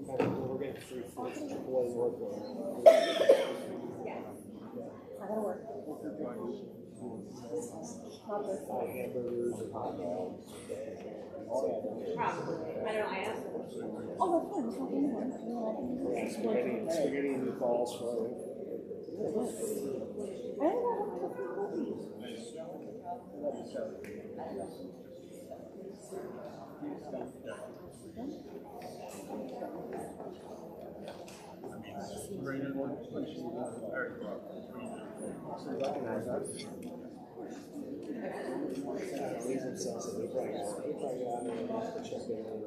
We're getting free food. Chick-fil-A work on. I gotta work. Hamburgers and hot dogs. Probably. I don't know. I asked them. Oh, that's fine. It's not anymore. Spaghetti and meatballs for I don't know. recognize that. Leave themselves and they probably got to check it out.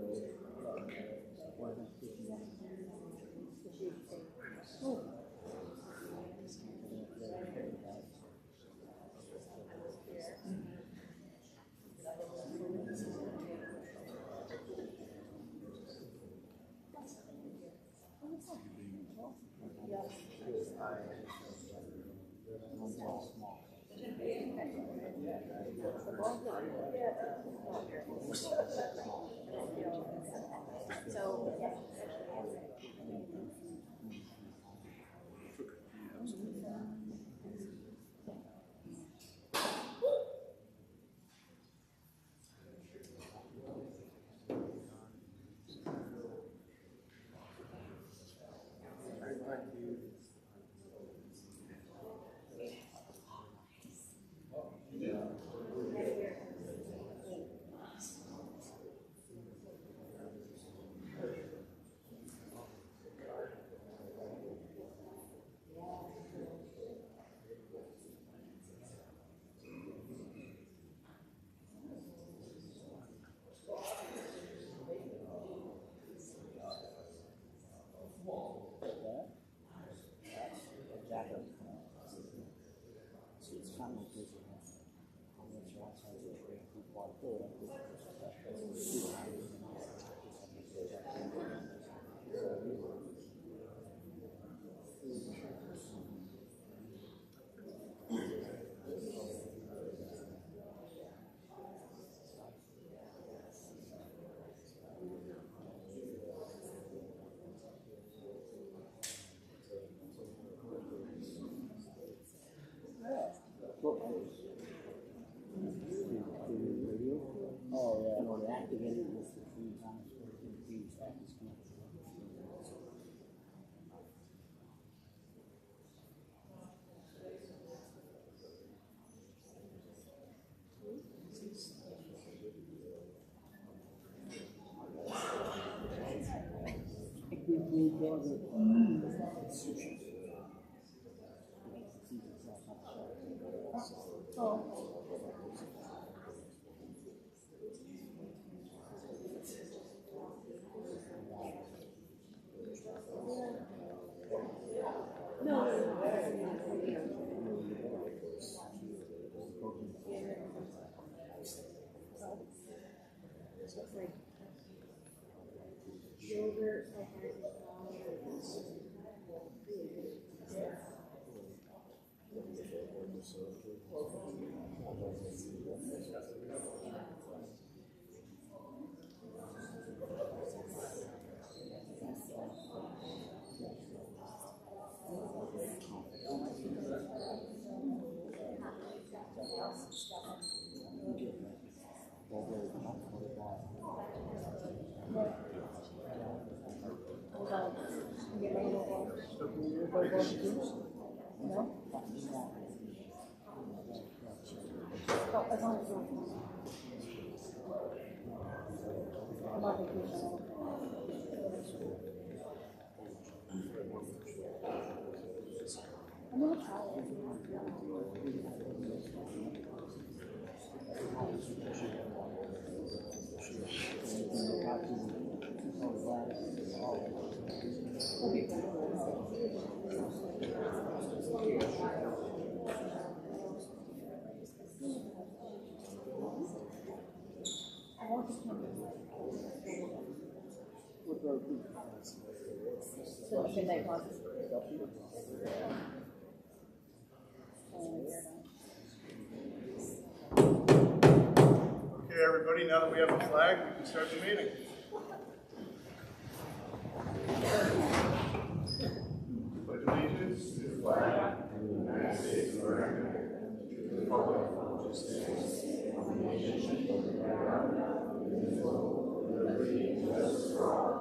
Oh yeah, no, they activated this 15 times. I'm gonna try it. I want the camera. So the midnight classes. Okay, everybody, now that we have a flag, we can start the meeting. Pledge allegiance to the flag of the United States of America and to the republic which stands one nation under God, indivisible, with liberty and justice for all.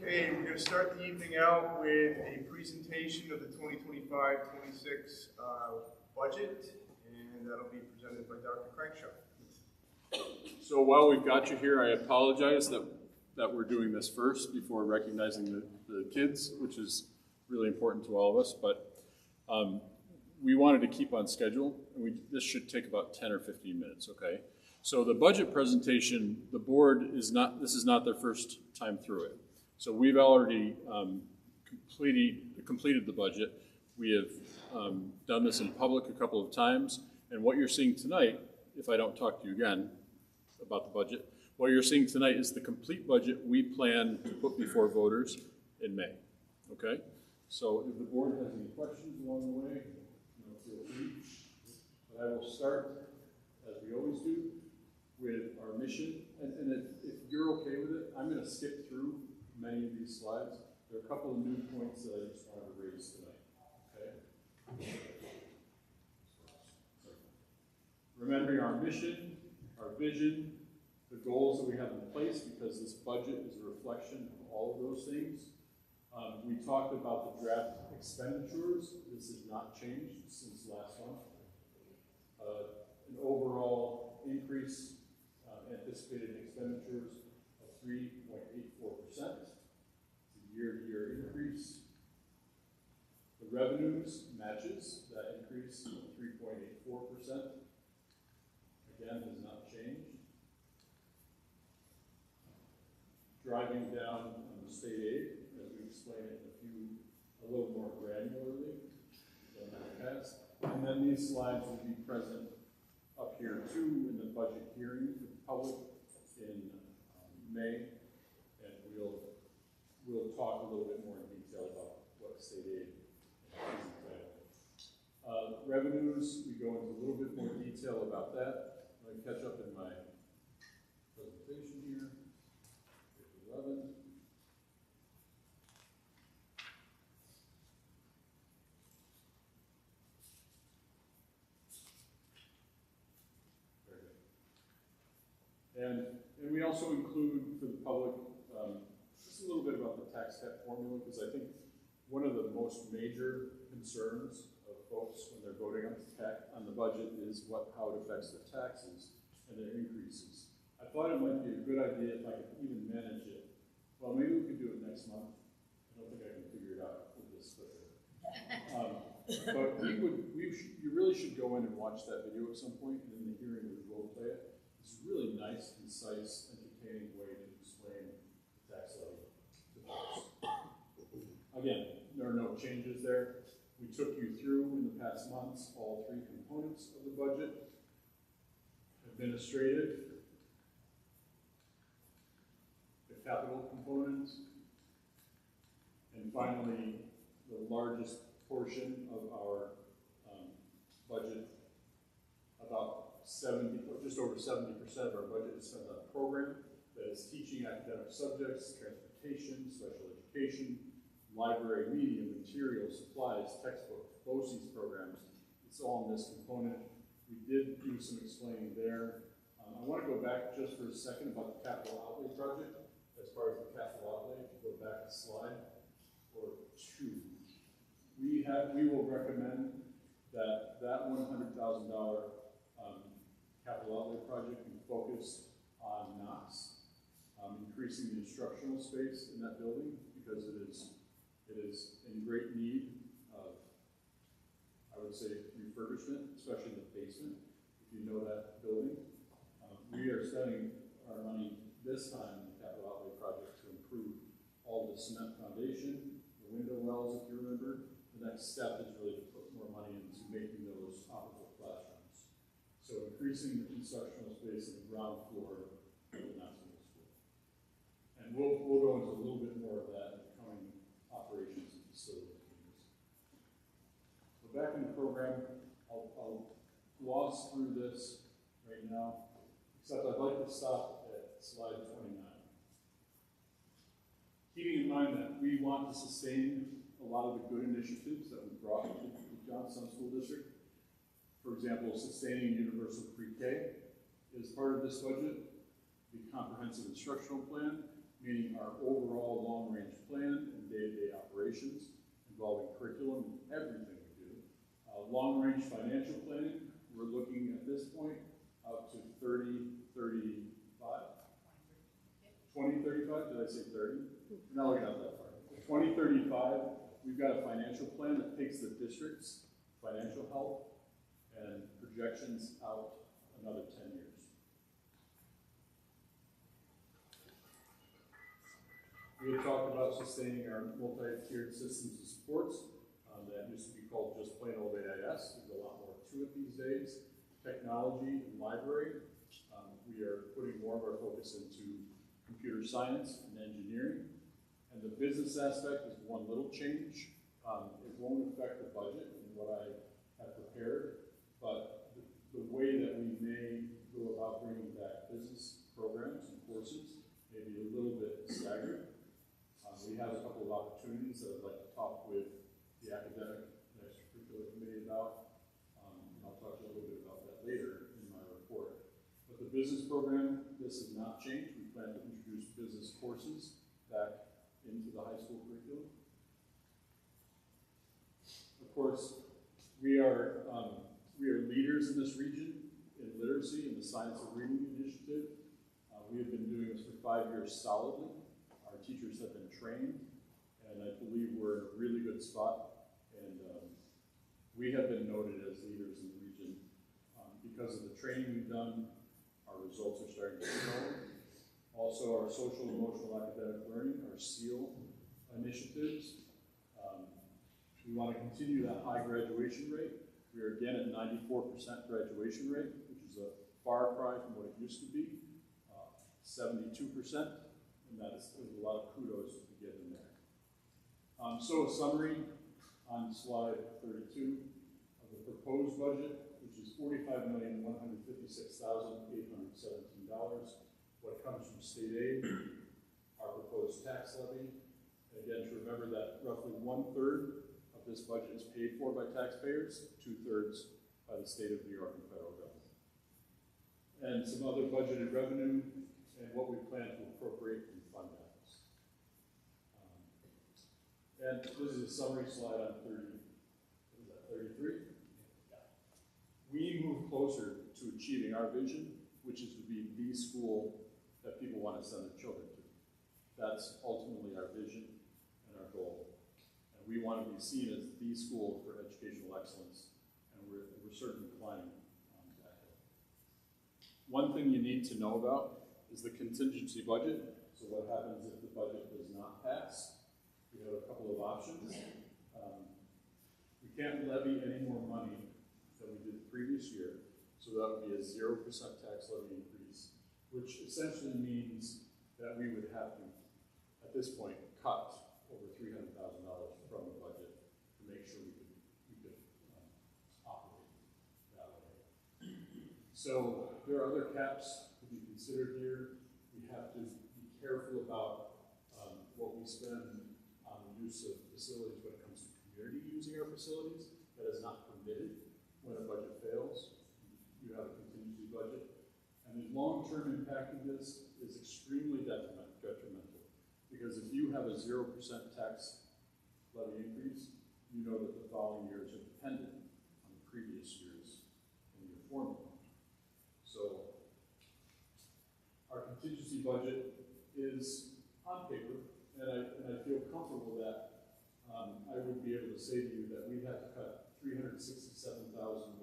Okay, we're going to start the evening out with a presentation of the 2025-26 budget, and that'll be presented by Dr. Crankshaw. So while we've got you here, I apologize that we're doing this first before recognizing the kids, which is really important to all of us, but we wanted to keep on schedule, and this should take about 10 or 15 minutes, okay? So the budget presentation, the board this is not their first time through it. So we've already completed the budget. We have done this in public a couple of times, and what you're seeing tonight, if I don't talk to you again about the budget, what you're seeing tonight is the complete budget we plan to put before voters in May, okay? So if the board has any questions along the way, feel free. But I will start, as we always do, with our mission, and if you're okay with it, I'm going to skip through many of these slides. There are a couple of new points that I just wanted to raise tonight, okay? Remembering our mission, our vision, the goals that we have in place, because this budget is a reflection of all of those things. We talked about the draft expenditures. This has not changed since last month. An overall increase, anticipated expenditures of 3.84%. It's a year-to-year increase. The revenues matches that increase of 3.84%. Again, has not changed. Driving down on the state aid, as we explained it a little more granularly than in the past. And then these slides will be present up here too in the budget hearing for the public in May, and we'll talk a little bit more in detail about what state aid is entitled. Revenues, we go into a little bit more detail about that. I'm going to catch up in my presentation here. Page 11. And we also include for the public just a little bit about the tax cut formula, because I think one of the most major concerns of folks when they're voting on the budget is how it affects their taxes and their increases. I thought it might be a good idea if I could even manage it. Well, maybe we could do it next month. I don't think I can figure it out with this quickly. But you really should go in and watch that video at some point, and in the hearing we will play it. It's a really nice, concise, entertaining way to explain the tax levy to folks. Again, there are no changes there. We took you through in the past months all three components of the budget: administrative, the capital component, and finally the largest portion of our budget, just over 70% of our budget is spent on a program that is teaching academic subjects, transportation, special education, library, media, materials, supplies, textbooks, BOCES programs. It's all in this component. We did do some explaining there. I want to go back just for a second about the capital outlay project. As far as the capital outlay, if you go back a slide or two, we will recommend that $100,000 capital outlay project be focused on NOx. increasing the instructional space in that building because it is in great need of, I would say, refurbishment, especially in the basement, if you know that building. We are spending our money this time in the capital outlay project to improve all the cement foundation, the window wells, if you remember. The next step is really to put more money into making those operable classrooms. So increasing the instructional space in the ground floor of the national school. And we'll go into a little bit more of that in the coming operations and facilities meetings. So back in the program, I'll gloss through this right now, except I'd like to stop at slide 29. Keeping in mind that we want to sustain a lot of the good initiatives that we brought to the Johnstown School District. For example, sustaining universal pre-K is part of this budget. The comprehensive instructional plan, meaning our overall long-range plan and day-to-day operations involving curriculum and everything we do. Long-range financial planning, we're looking at this point up to 2035, did I say 30? We're not looking at that far. 2035, we've got a financial plan that takes the district's financial health and projections out another 10 years. We had talked about sustaining our multi-tiered systems of supports. That used to be called just plain old AIS. There's a lot more to it these days. Technology and library. We are putting more of our focus into computer science and engineering. And the business aspect is one little change. It won't affect the budget and what I have prepared, but the way that we may go about bringing back business programs and courses may be a little bit staggered. We have a couple of opportunities that I'd like to talk with the academic and extracurricular committee about. And I'll talk a little bit about that later in my report. But the business program, this has not changed. We plan to introduce business courses back into the high school curriculum. Of course, we are leaders in this region in literacy and the Science of Reading initiative. We have been doing this for 5 years solidly. Our teachers have been trained, and I believe we're in a really good spot. And we have been noted as leaders in the region because of the training we've done. Our results are starting to show. Also, our social, emotional, academic learning, our SEAL initiatives. We want to continue that high graduation rate. We are again at 94% graduation rate, which is a far cry from what it used to be, 72%, and there's a lot of kudos to get in there. So a summary on slide 32 of the proposed budget, which is $45,156,817. What comes from state aid, our proposed tax levy. And again, to remember that roughly 1/3 of this budget is paid for by taxpayers, 2/3 by the state of New York and federal government. And some other budgeted revenue and what we plan to appropriate from fund balance. And this is a summary slide on 33? Yeah. We move closer to achieving our vision, which is to be the school that people want to send their children to. That's ultimately our vision and our goal. And we want to be seen as the school for educational excellence, and we're certainly climbing that hill. One thing you need to know about is the contingency budget. So what happens if the budget does not pass? We have a couple of options. We can't levy any more money than we did the previous year, so that would be a 0% tax levy increase, which essentially means that we would have to, at this point, cut over $300,000 from the budget to make sure we could operate that way. So there are other caps to be considered here. We have to be careful about what we spend on the use of facilities when it comes to community using our facilities. That is not permitted when a budget fails. You have a contingency budget. And the long-term impact of this is extremely detrimental. Because if you have a 0% tax levy increase, you know that the following years are dependent on the previous years in your formula. So our contingency budget is on paper, and I feel comfortable that I would be able to say to you that we'd have to cut $367,159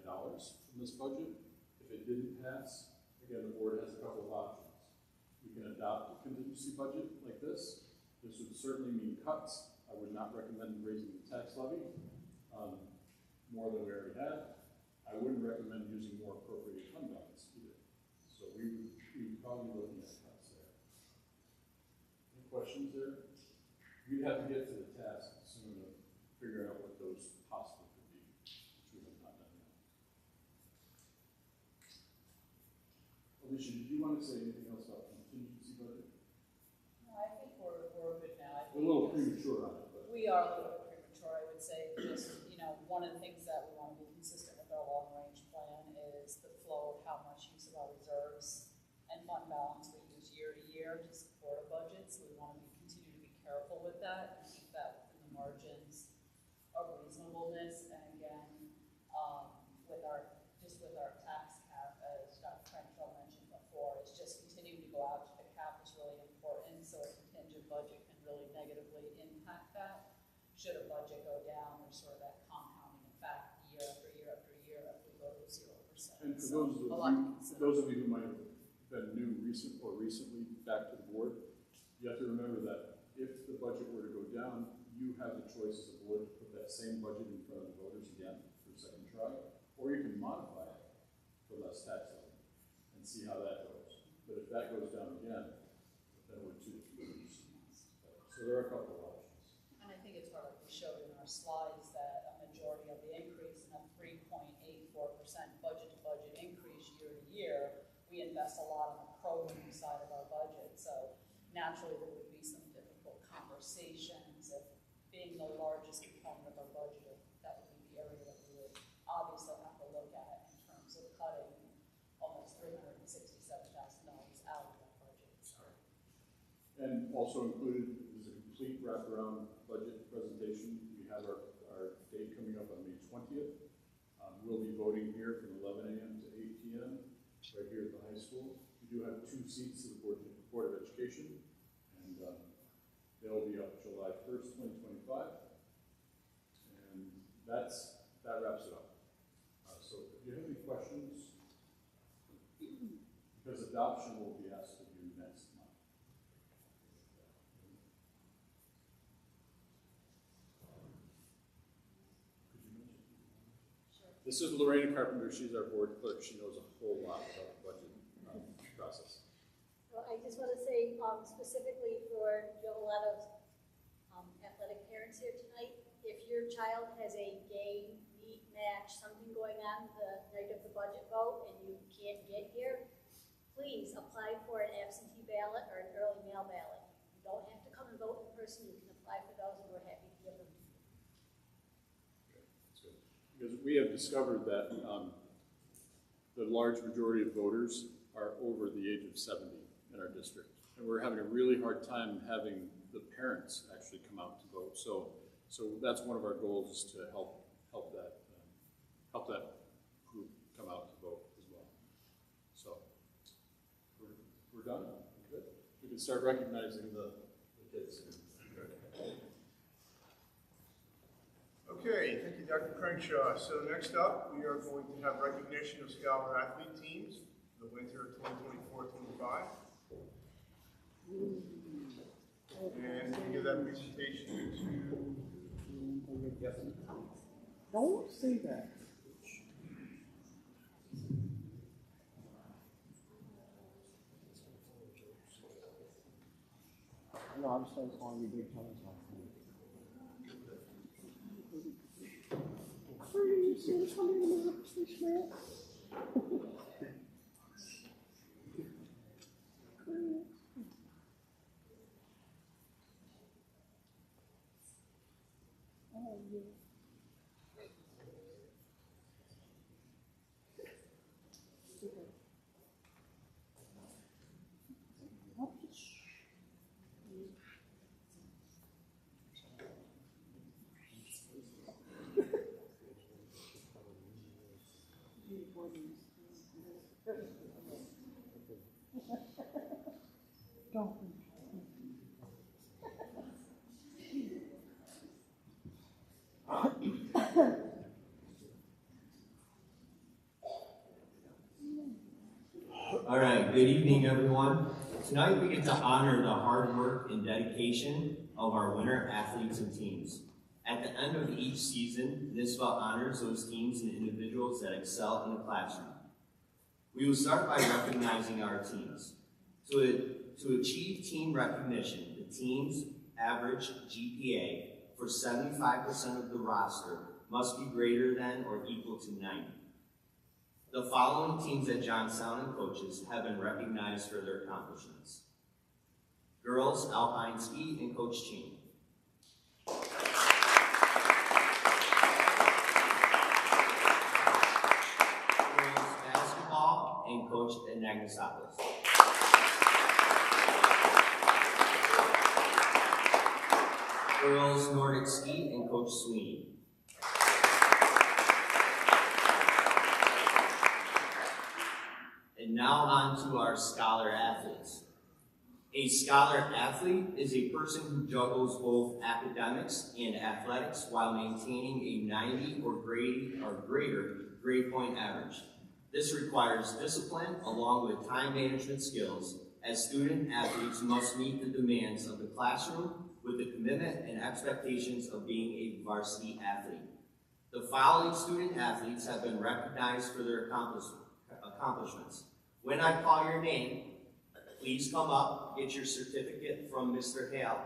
from this budget. If it didn't pass, again, the board has a couple of options. We can adopt a contingency budget like this. This would certainly mean cuts. I would not recommend raising the tax levy more than we already have. I wouldn't recommend using more appropriate fund balance either. So we would probably be looking at cuts there. Any questions there? We'd have to get to the task soon of figuring out what those possibly could be, which we have not done yet. Alicia, did you want to say anything else about contingency budget? No, I think we're good now. We're a little premature on it, but. We are a little bit premature, I would say. Just, one of the things that we want to be consistent with our long-range plan is the flow of how much use of our reserves and fund balance we use year to year to support a budget. So we want to continue to be careful with that and keep that within the margins of reasonableness. And again, with our tax cap, as Dr. Crenshaw mentioned before, is just continuing to go out to the cap is really important. So a contingent budget can really negatively impact that. Should a budget go down, there's sort of that compounding effect year after year after year if we go to 0%. And for those of you who might have been recently back to the board, you have to remember that if the budget were to go down, you have the choice as a board to put that same budget in front of the voters again for a second try, or you can modify it for less tax levy and see how that goes. But if that goes down again, then we're two years. So there are a couple of options. And I think it's hard, like we showed in our slides, that a majority of the increase in a 3.84% budget-to-budget increase year to year, we invest a lot on the program side of our budget. So naturally, there would be some difficult conversations of being the largest component of our budget. That would be the area that we would obviously have to look at in terms of cutting almost $367,000 out of that budget. And also included is a complete wraparound budget presentation. We have our date coming up on May 20th. We'll be voting here from 11 a.m. to 8 p.m. right here at the high school. We do have 2 seats to the Board of Education, and they'll be up July 1st, 2025. And that wraps it up. So if you have any questions, because adoption will be asked of you next month. This is Lorena Carpenter. She's our board clerk. She knows a whole lot about the budget process. Well, I just want to say specifically for Joletta's athletic parents here tonight, if your child has a game, meet, match, something going on the night of the budget vote and you can't get here, please apply for an absentee ballot or an early mail ballot. You don't have to come and vote in person. You can apply for those, and we're happy to give them to you. Because we have discovered that the large majority of voters are over the age of 70 in our district. And we're having a really hard time having the parents actually come out to vote. So that's one of our goals, is to help that group come out to vote as well. So we're done. Good. We can start recognizing the kids. Okay, thank you, Dr. Crenshaw. So next up, we are going to have recognition of Scholar athlete teams for the winter 2024-25. And we give that presentation to... Don't say that. No, I'm just calling you big time. All right, good evening, everyone. Tonight we get to honor the hard work and dedication of our winter athletes and teams. At the end of each season, NISVA honors those teams and individuals that excel in the classroom. We will start by recognizing our teams. To achieve team recognition, the team's average GPA for 75% of the roster must be greater than or equal to 90. The following teams at Johnstown and coaches have been recognized for their accomplishments. Girls Alpine Ski and Coach Cheney. Girls Basketball and Coach Anagnosopoulos. Girls Nordic Ski and Coach Sweeney. And now on to our scholar athletes. A scholar athlete is a person who juggles both academics and athletics while maintaining a 90 or greater grade point average. This requires discipline along with time management skills, as student athletes must meet the demands of the classroom with the commitment and expectations of being a varsity athlete. The following student athletes have been recognized for their accomplishments. When I call your name, please come up, get your certificate from Mr. Hale,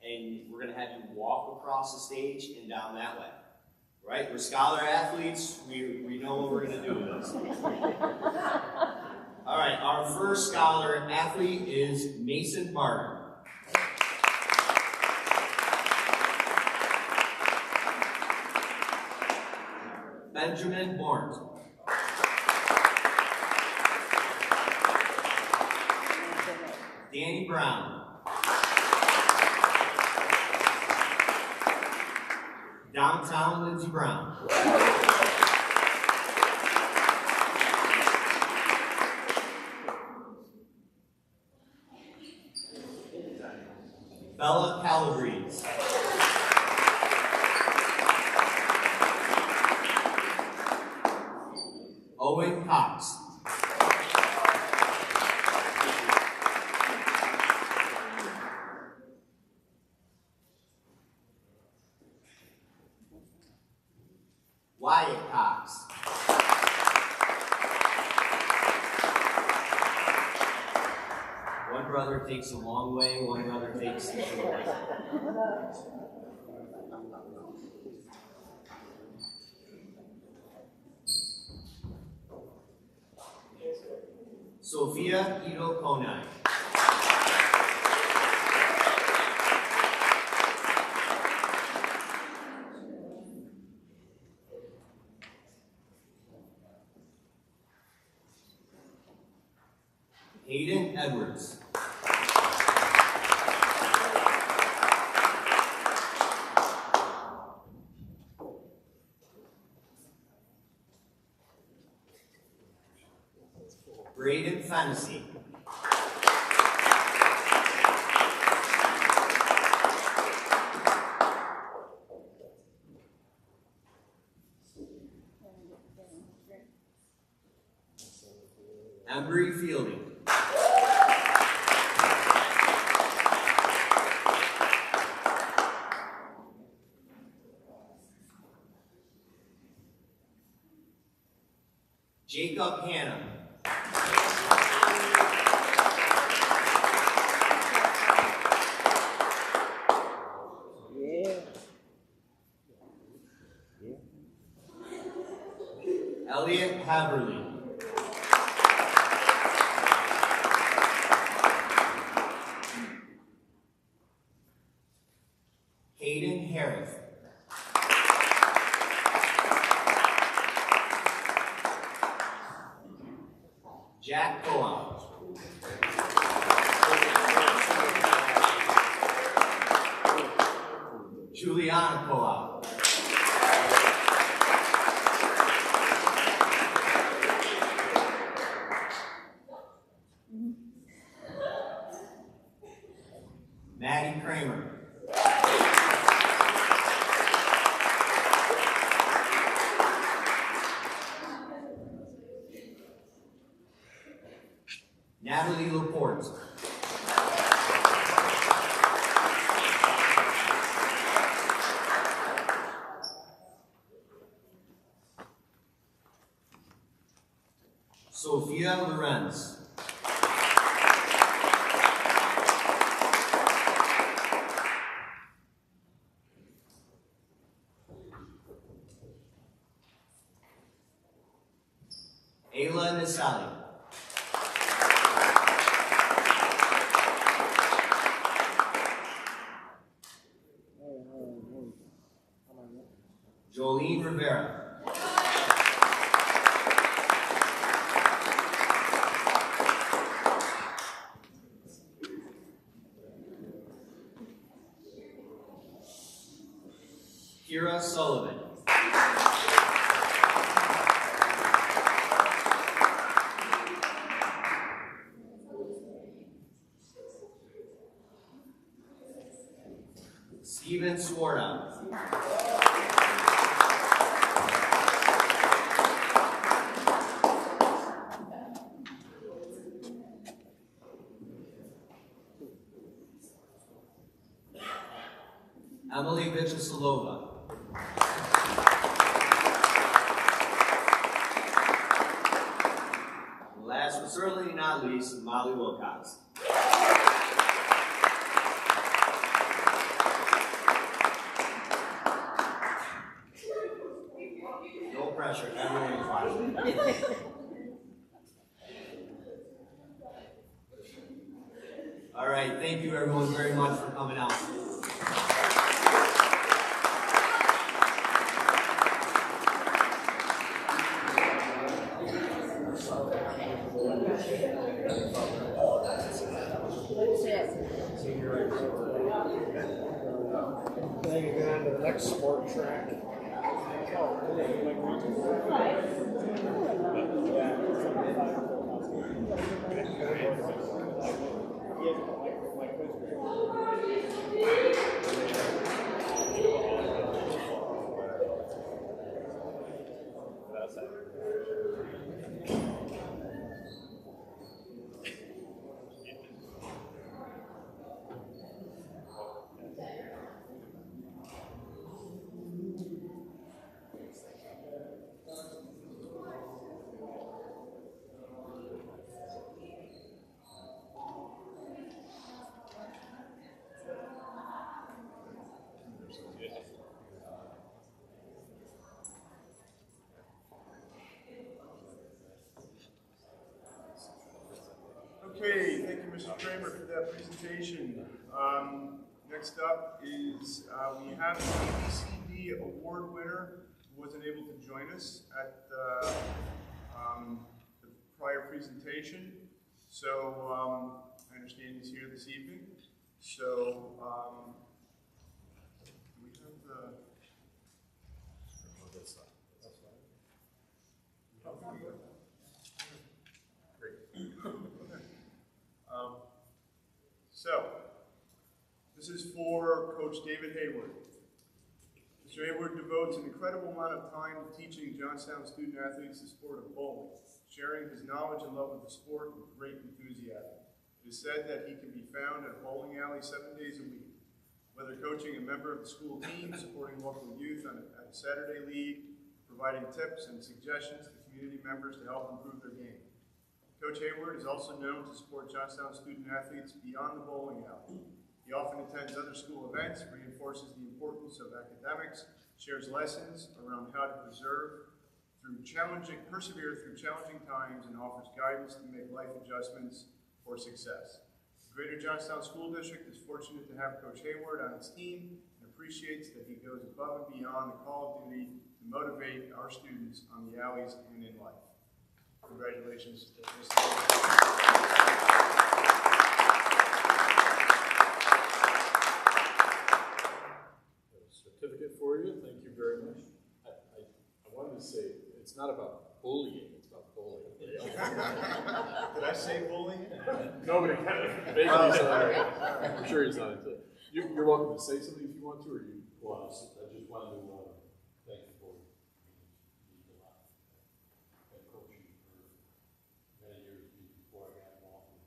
and we're going to have you walk across the stage and down that way. Right? We're scholar athletes. We know what we're going to do with this. All right, our first scholar athlete is Mason Barton. Benjamin Bort. Danny Brown. Downtown Lindsey Brown. Bella Calabrese. Owen Cox. Wyatt Cox. One brother takes a long way, one brother takes the short way. Sophia Ito Konai. Hayden Edwards. Braden Fantasy. Embry Fielding. Jacob Hannah. Elliot Haverly. Hayden Harris. Jack Coa. Juliana Coa. Maddie Kramer. Natalie Laporte. Sophia Lorenz. Ayla Nisali. Jolene Rivera. Kira Sullivan. Steven Swarta. Emily Vyacheslava. Last but certainly not least, Molly Wilcox. No pressure, everyone is watching. All right, thank you everyone very much for coming out. Then you go on to the next sport track. Okay, thank you, Mr. Kramer, for that presentation. Next up is we have the ABCD award winner who wasn't able to join us at the prior presentation. So I understand he's here this evening. So do we have the... Oh, here we go. Great. So, this is for Coach David Hayward. Mr. Hayward devotes an incredible amount of time to teaching Johnstown student athletes the sport of bowling, sharing his knowledge and love of the sport with great enthusiasm. It is said that he can be found at a bowling alley 7 days a week, whether coaching a member of the school team, supporting local youth at a Saturday league, providing tips and suggestions to community members to help improve their game. Coach Hayward is also known to support Johnstown student athletes beyond the bowling alley. He often attends other school events, reinforces the importance of academics, shares lessons around how to persevere through challenging times, and offers guidance to make life adjustments for success. The Greater Johnstown School District is fortunate to have Coach Hayward on its team and appreciates that he goes above and beyond the call of duty to motivate our students on the alleys and in life. Congratulations to Mr. Certificate for you. Thank you very much. I wanted to say it's not about bullying; it's about bowling. Did I say bullying? Nobody kind of vaguely I'm sure he's not into it. You're welcome to say something if you want to, or you. Well, I just wanted to thank you for and coaching for many years before I got involved in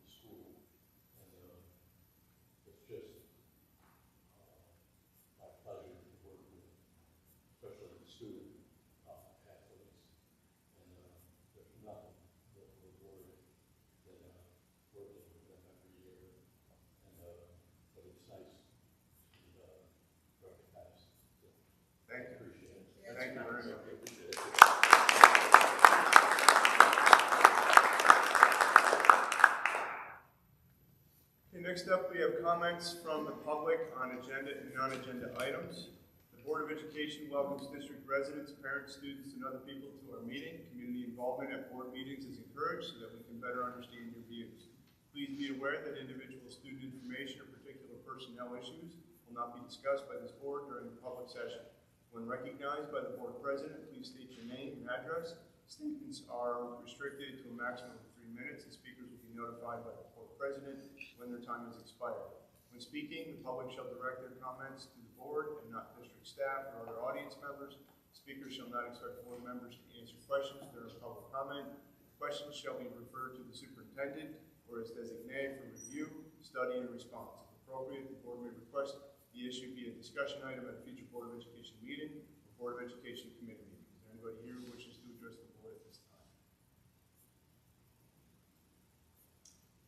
Next up, we have comments from the public on agenda and non-agenda items. The Board of Education welcomes district residents, parents, students, and other people to our meeting. Community involvement at board meetings is encouraged so that we can better understand your views. Please be aware that individual student information or particular personnel issues will not be discussed by this board during the public session. When recognized by the board president, please state your name and address. Statements are restricted to a maximum of 3 minutes, and speakers will be notified by the board president when their time has expired. When speaking, the public shall direct their comments to the board and not district staff or other audience members. Speakers shall not expect board members to answer questions during public comment. Questions shall be referred to the superintendent or his designee for review, study, and response. If appropriate, the board may request the issue be a discussion item at a future Board of Education meeting or Board of Education committee meeting. Is there anybody here who wishes to address the board at this time?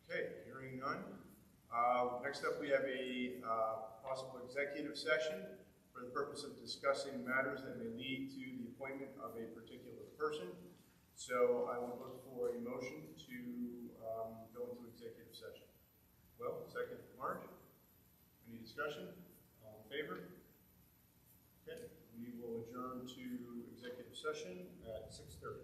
Okay, hearing none. Next up, we have a possible executive session for the purpose of discussing matters that may lead to the appointment of a particular person. So I will look for a motion to go into executive session. Well, second, Marge. Any discussion? All in favor? Okay, we will adjourn to executive session at 6:30.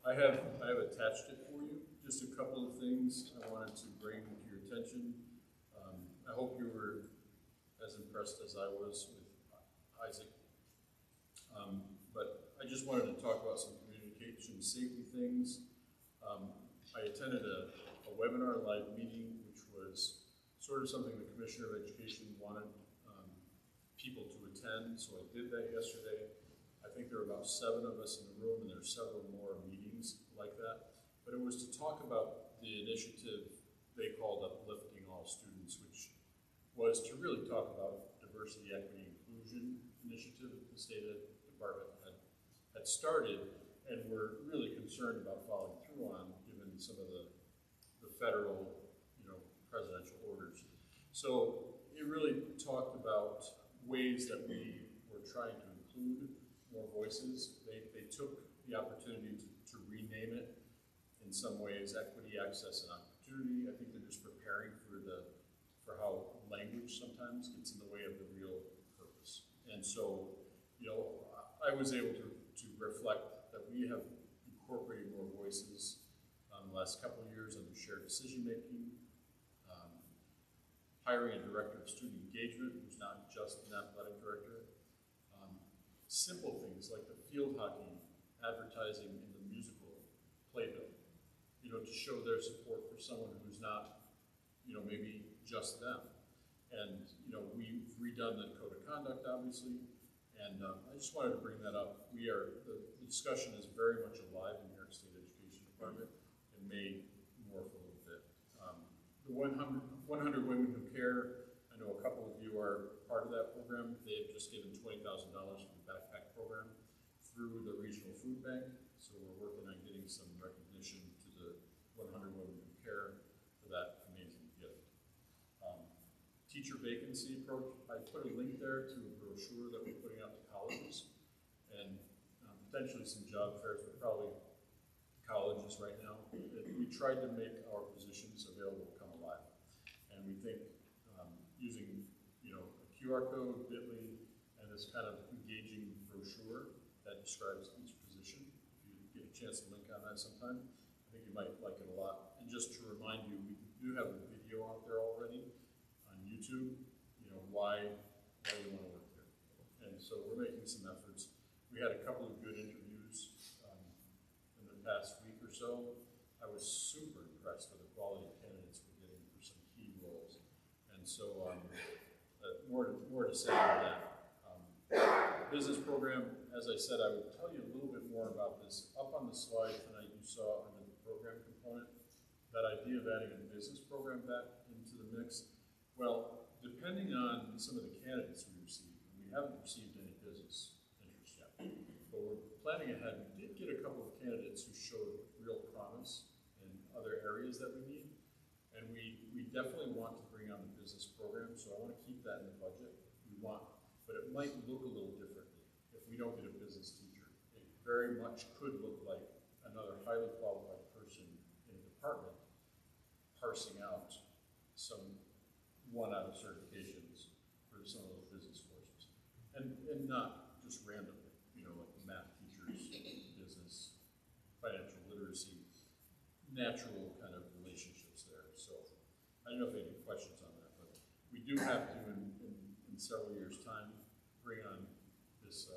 I have attached it for you. Just a couple of things I wanted to bring to your attention. I hope you were as impressed as I was with Isaac. But I just wanted to talk about some communication safety things. I attended a webinar live meeting, which was sort of something the Commissioner of Education wanted people to attend, so I did that yesterday. I think there were about 7 of us in the room, and there's several more meetings like that. But it was to talk about the initiative they called Uplifting All Students, which was to really talk about diversity, equity, inclusion initiative that the State Department had started, and we're really concerned about following through on, given some of the federal, presidential orders. So it really talked about ways that we were trying to include more voices. They took the opportunity to rename it in some ways equity, access, and opportunity. I think they're just preparing for how language sometimes gets in the way of the real purpose. And so, I was able to reflect that we have incorporated more voices the last couple of years under shared decision-making, hiring a director of student engagement who's not just an athletic director. Simple things like the field hockey advertising in the musical playbill, to show their support for someone who's not, maybe just them. And, we've redone the code of conduct, obviously, and I just wanted to bring that up. The discussion is very much alive in New York State Education Department and may morph a little bit. The 100 Women Who Care, I know a couple of you are part of that program. They've just given $20,000 for the backpack program through the Regional Food Bank. So we're working on getting some recognition to the 100 Women Who Care for that amazing gift. Teacher vacancy approach, I put a link there to a brochure that we're putting out to colleges and potentially some job fairs, but probably colleges right now. We tried to make our positions available to come alive. And we think using, a QR code, bit.ly, and this kind of engaging brochure that describes each position. If you get a chance to link on that sometime, I think you might like it a lot. And just to remind you, we do have a video out there already on YouTube, why you want to work there. And so we're making some efforts. We had a couple of good interviews in the past week or so. I was super impressed with the quality of candidates we're getting for some key roles. And so more to say on that. Business program, as I said, I would tell you a little bit more about this. Up on the slide tonight you saw under the program component, that idea of adding a business program back into the mix. Well, depending on some of the candidates we received, and we haven't received any business interest yet, but we're planning ahead. We did get a couple of candidates who showed real promise in other areas that we need, and we definitely want to bring on the business program, so I want to keep that in the budget. But it might look a little differently if we don't get a business teacher. It very much could look like another highly qualified person in a department parsing out some one-out certifications for some of those business courses. And not just randomly, like math teachers, business, financial literacy, natural kind of relationships there. So I don't know if you have any questions on that, but we do have to, in several years' time, bring on this,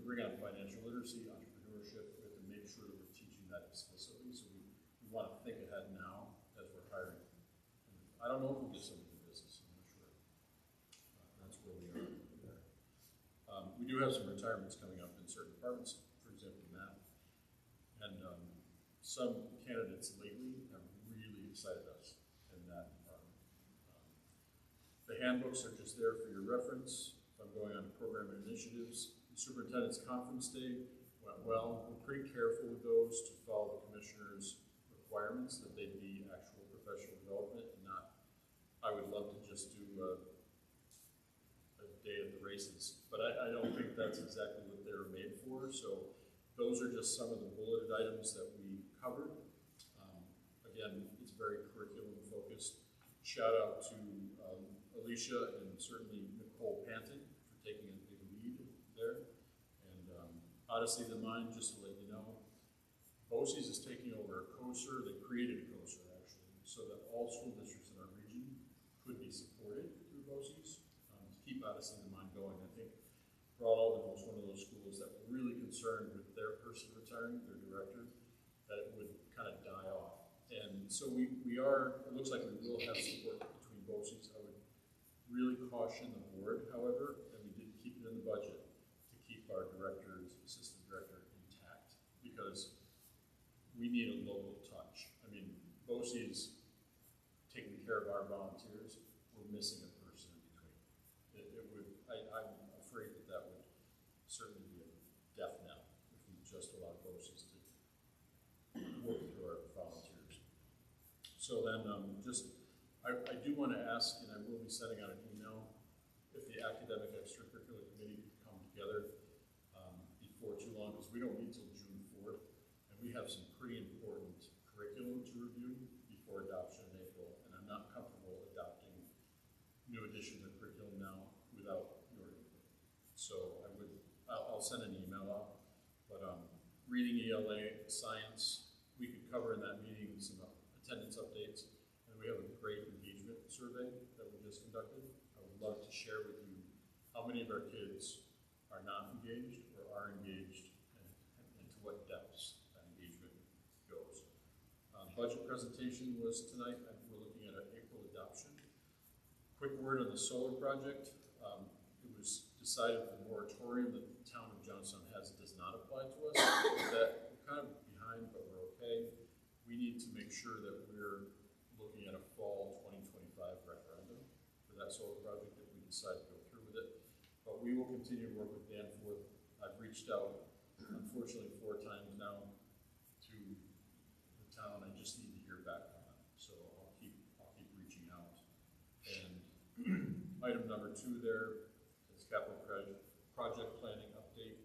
bring on financial literacy, entrepreneurship. We have to make sure that we're teaching that explicitly. So we want to think ahead now as we're hiring. And I don't know if we'll get somebody in business. I'm not sure. That's where we are there. We do have some retirements coming up in certain departments, for example, math. And some candidates lately have really excited us in that department. The handbooks are just there for your reference. If I'm going on to program and initiatives, the superintendent's conference day went well. We're pretty careful with those to follow the commissioner's requirements that they be actual professional development and not, I would love to just do a day at the races, but I don't think that's exactly what they're made for. So those are just some of the bulleted items that we covered. Again, it's very curriculum focused. Shout out to Alicia and certainly Nicole Panton for taking a big lead there. And Odyssey of the Mind, just to let you know, BOCES is taking over a COSER. They created a COSER actually, so that all school districts in our region could be supported through BOCES to keep Addison in mind going. I think Broad Alden was one of those schools that were really concerned with their person retiring, their director, that it would kind of die off. And so we are, it looks like we will have support between BOCES. I would really caution the board, however, and we did keep it in the budget, to keep our director's, assistant director intact, because we need a local touch. I mean, BOCES taking care of our volunteers, we're missing a person in between. It would, I'm afraid that that would certainly be a death knell if we just allowed BOCES to work through our volunteers. So then, I do want to ask, and I will be sending out an email, if the academic extracurricular committee could come together before too long, because we don't meet till June 4th, and we have some pretty important curriculum to review before adoption in April, and I'm not comfortable adopting new additions of curriculum now without your input. So I'll send an email out, but reading ELA, science, we could cover in that meeting some attendance updates. We have a great engagement survey that we just conducted. I would love to share with you how many of our kids are not engaged or are engaged, and to what depths that engagement goes. Budget presentation was tonight. We're looking at an April adoption. Quick word on the solar project. It was decided the moratorium that the town of Johnstown has does not apply to us. That we're kind of behind, but we're okay. We need to make sure that we're looking at a fall 2025 referendum for that solar project if we decide to go through with it. But we will continue to work with Danforth. I've reached out, unfortunately, 4 times now to the town. I just need to hear back from them. So I'll keep reaching out. And item number 2 there is capital project planning update.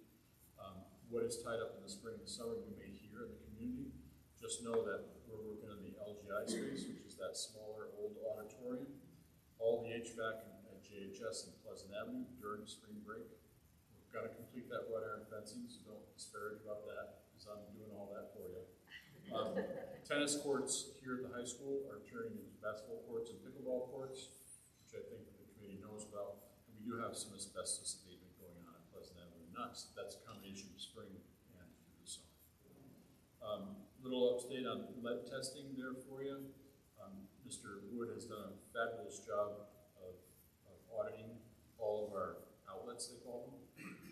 What is tied up in the spring and summer you may hear in the community. Just know that we're working on the LGI space, which is that smaller old auditorium. All the HVAC at GJSD and Pleasant Avenue during spring break. We're going to complete that wrought iron fencing, so don't disparage about that, because I'm doing all that for you. Tennis courts here at the high school are turning into basketball courts and pickleball courts, which I think the committee knows about. And we do have some asbestos abatement going on at Pleasant Avenue. That's a combination of spring and through the summer. Little update on lead testing there for you. Mr. Wood has done a fabulous job of auditing all of our outlets, they call them.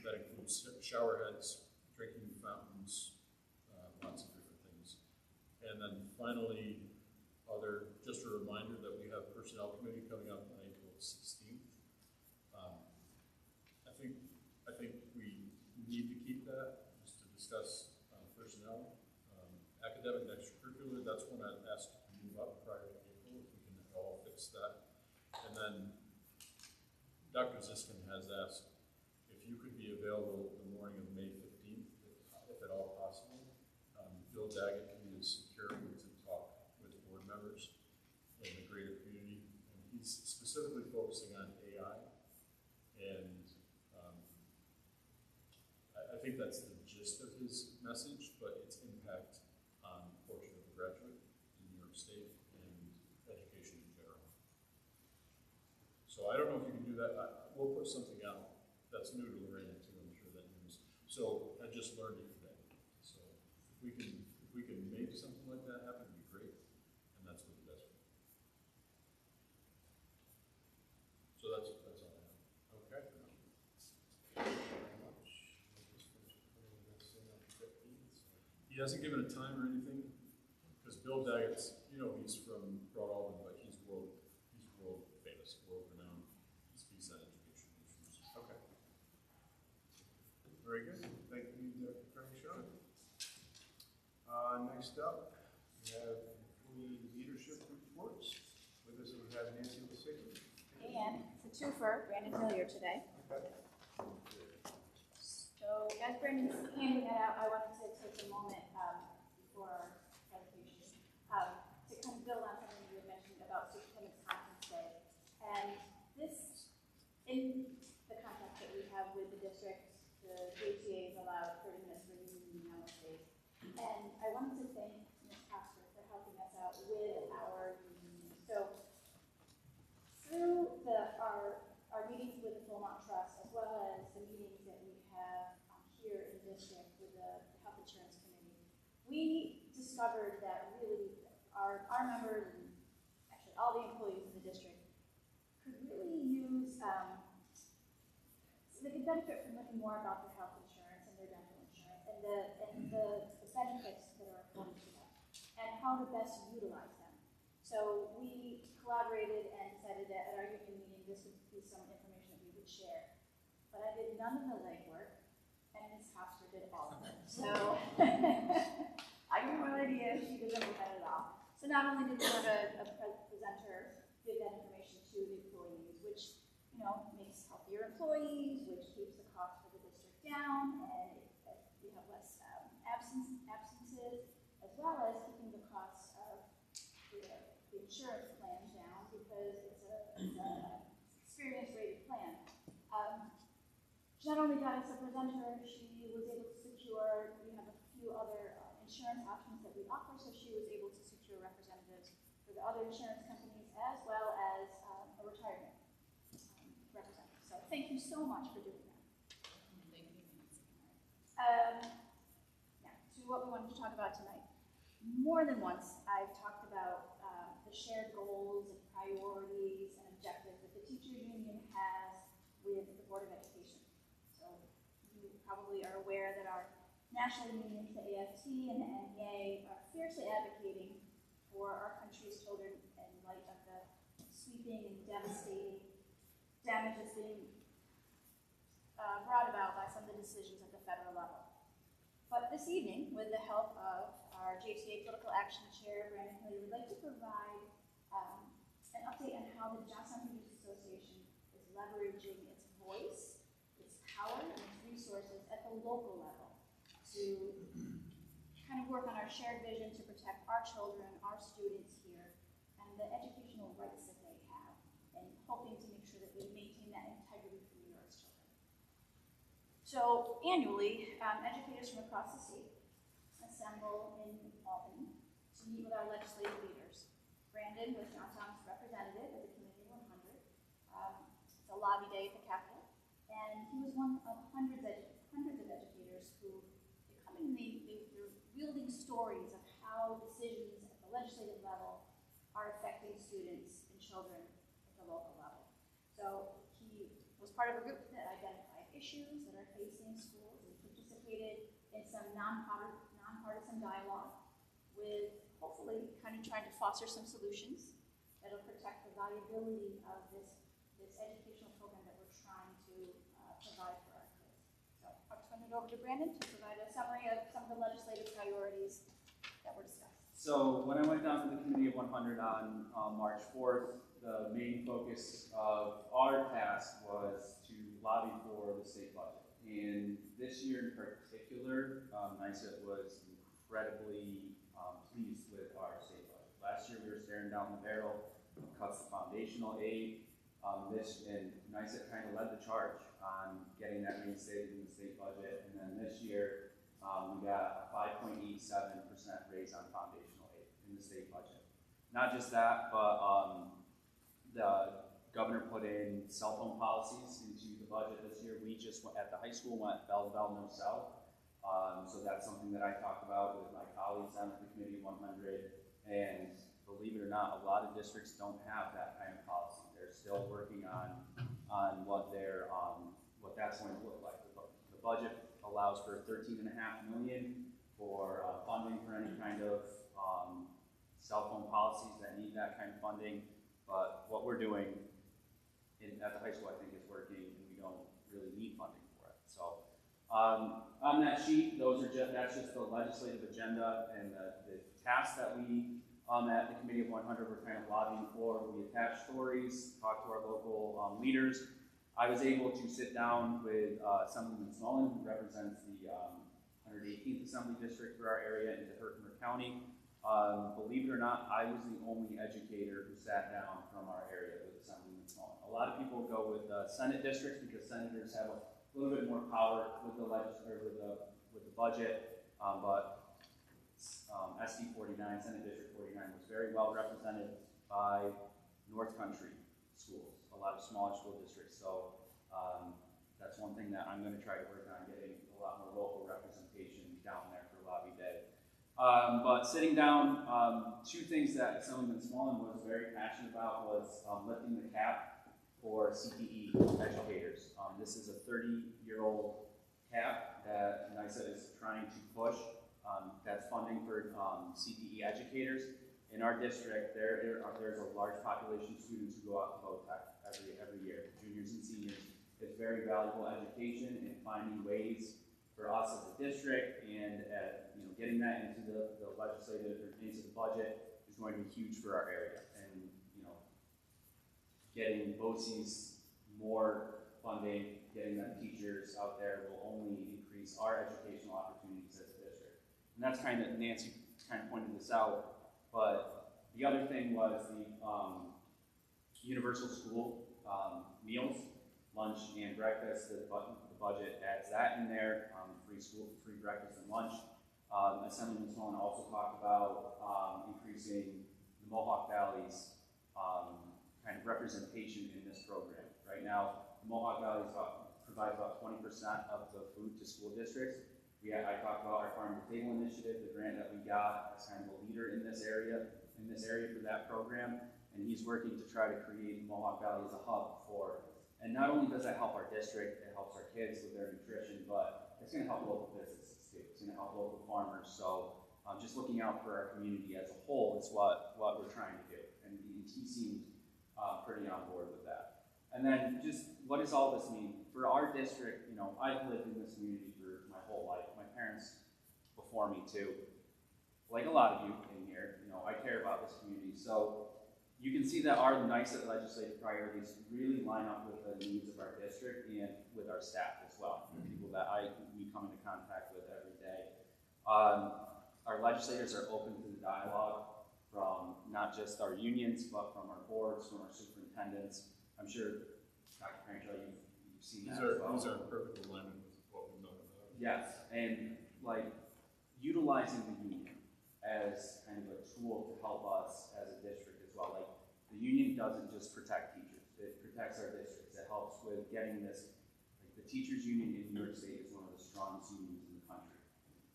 That includes shower heads, drinking fountains, lots of different things. And then finally, just a reminder that we have personnel committee coming up on April 16th. I think we need to keep that just to discuss personnel. Academic and extracurricular, that's when I'd ask to move up prior to April, if we can all fix that. And then Dr. Ziskin has asked if you could be available the morning of May 15th, if at all possible. Bill Daggett, he is here to talk with board members in the greater community, and he's specifically focusing on AI. And I think that's the gist of his message, but its impact on a portion of the graduate in New York State and education in general. So I don't know if you can do that. We'll put something out that's new to Lorraine too. I'm sure that news. So I just learned it today. So if we can make something like that happen, it'd be great. And that's what the best for. So that's all I have. Okay. He hasn't given a time or anything, because Bill Daggett's, he's from Broad Alden, but he's world famous, world renowned. He speaks on education issues. Okay. Very good. Thank you, Dr. Frank. Next up, we have employee leadership reports. With us, we have Nancy Lasicki. And it's a twofer, Brandon Hillier today. Okay. So as Brandon's handing that out, I wanted to take a moment before our presentation to kind of build on something you had mentioned about Superintendent's Conference Day. And this, in the contract that we have with the district, the JTA is allowed 30 minutes for meeting on those days. And I wanted through our meetings with the Philmont Trust, as well as the meetings that we have here in the district with the Health Insurance Committee, we discovered that really our members, and actually all the employees in the district, could really use, so they could benefit from learning more about their health insurance and their dental insurance and the benefits that are afforded to them and how to best utilize them. So we collaborated and decided that at our union meeting this would be some information that we would share. But I did none of the legwork, and Ms. Hofstra did all of it. So I have no idea if she did implement it all. So not only did we have a presenter give that information to the employees, which makes healthier employees, which keeps the cost for the district down, and we have less absences, as well as keeping the cost of the insurance plan down because it's a experience-rated plan. She not only got us a presenter, she was able to secure, we have a few other insurance options that we offer, so she was able to secure representatives for the other insurance companies as well as a retirement representative. So thank you so much for doing that. Thank you. Now, to what we wanted to talk about tonight. More than once, I've talked about the shared goals and priorities and objectives that the teachers union has with the Board of Education. So you probably are aware that our national unions, the AFT and the NEA, are fiercely advocating for our country's children in light of the sweeping and devastating damages being brought about by some of the decisions at the federal level. But this evening, with the help of our GJSD Political Action Chair, Brandon Haley, would like to provide an update on how the Johnstown Teachers Association is leveraging its voice, its power, and its resources at the local level to kind of work on our shared vision to protect our children, our students here, and the educational rights that they have, and hoping to make sure that we maintain that integrity for New York's children. So annually, educators from across the state assemble in Albany to meet with our legislative leaders. Brandon was Johnstown's representative at the Committee 100. It's a lobby day at the Capitol, and he was one of hundreds of educators who they're wielding stories of how decisions at the legislative level are affecting students and children at the local level. So he was part of a group that identified issues that are facing schools and participated in some nonpartisan dialogue with hopefully kind of trying to foster some solutions that'll protect the valuability of this educational program that we're trying to provide for our kids. So I'll turn it over to Brandon to provide a summary of some of the legislative priorities that were discussed. So when I went down to the Committee of 100 on March 4th, the main focus of our task was to lobby for the state budget. And this year in particular, NYSET was incredibly pleased with our state budget. Last year we were staring down the barrel of cuts to foundational aid. And NYSET kind of led the charge on getting that reinstated in the state budget. And then this year, we got a 5.87% raise on foundational aid in the state budget. Not just that, but the governor put in cell phone policies into the budget this year. We just went, at the high school, went bell to bell, no cell. So that's something that I talked about with my colleagues on the Committee 100. And believe it or not, a lot of districts don't have that kind of policy. They're still working on what their what that's going to look like. The budget allows for $13.5 million for funding for any kind of cell phone policies that need that kind of funding. But what we're doing at the high school, I think, is working, and we don't really need funding for it. So on that sheet, that's just the legislative agenda and the tasks that we at the Committee of 100 were kind of lobbying for. We attached stories, talked to our local leaders. I was able to sit down with Assemblyman Smolin, who represents the 118th Assembly District for our area into Herkimer County. Believe it or not, I was the only educator who sat down from our area with Assemblyman Smolin. A lot of people go with Senate districts because senators have a little bit more power with the with the budget, but SD 49, Senate District 49, was very well represented by North Country, schools, a lot of smaller school districts. So that's one thing that I'm going to try to work on, getting a lot more local representation down there for Lobby Day. But sitting down, two things that Assemblyman Smallman was very passionate about was lifting the cap for CTE educators. This is a 30-year-old cap that NYSA is trying to push. That's funding for CTE educators. In our district, there's a large population of students who go out to VOTEC every year, juniors and seniors. It's very valuable education and finding ways for us as a district and getting that into the legislative or into the budget is going to be huge for our area. And getting BOCES more funding, getting them teachers out there will only increase our educational opportunities as a district. And that's kind of, Nancy kind of pointed this out, but the other thing was the universal school meals, lunch and breakfast. The budget adds that in there, free breakfast and lunch. Assemblyman Smallman also talked about increasing the Mohawk Valley's kind of representation in this program. Right now, the Mohawk Valley provides about 20% of the food to school districts. I talked about our Farm to Table initiative, the grant that we got as kind of a leader in this area for that program, and he's working to try to create Mohawk Valley as a hub for. And not only does that help our district, it helps our kids with their nutrition, but it's going to help local businesses too. It's going to help local farmers. So just looking out for our community as a whole is what we're trying to do. And he seemed pretty on board with that. And then just what does all this mean? For our district, I've lived in this community for my whole life. My parents before me too. Like a lot of you in here, I care about this community. So you can see that our NYSA legislative priorities really line up with the needs of our district and with our staff as well, the people that we come into contact with every day. Our legislators are open to the dialogue from not just our unions, but from our boards, from our superintendents. I'm sure, Dr. Cranshaw, you've seen that as well. These are in perfect alignment with what we've known about. Yes, and utilizing the union as kind of a tool to help us as a district as well. The union doesn't just protect teachers, it protects our districts. It helps with getting this, the teachers union in New York State is one of the strongest unions in the country.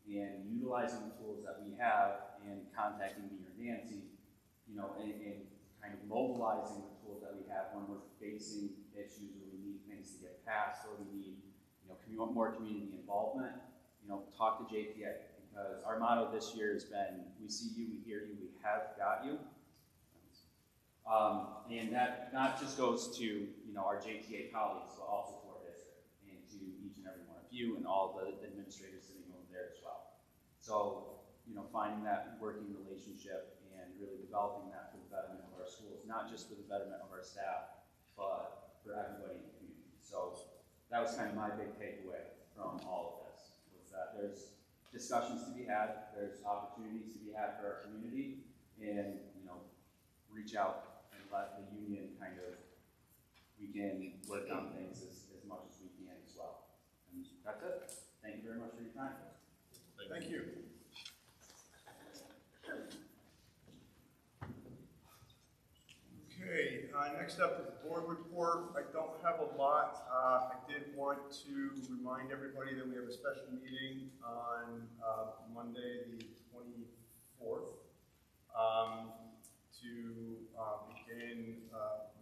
And utilizing the tools that we have and contacting me or Nancy, and kind of mobilizing the tools that we have when we're facing issues or we need things to get passed or we need, more community involvement, talk to JTA. Because our motto this year has been, we see you, we hear you, we have got you. And that not just goes to our JTA colleagues, but also to our district and to each and every one of you and all the administrators sitting over there as well. So, finding that working relationship and really developing that for the betterment of our schools, not just for the betterment of our staff, but for everybody in the community. So that was kind of my big takeaway from all of this, was that there's discussions to be had, there's opportunities to be had for our community, and reach out and let the union we can work on things as much as we can as well. And that's it. Thank you very much for your time. Thank you. Okay, next up is the board report. I don't have a lot. I did want to remind everybody that we have a special meeting on Monday, the 24th, to begin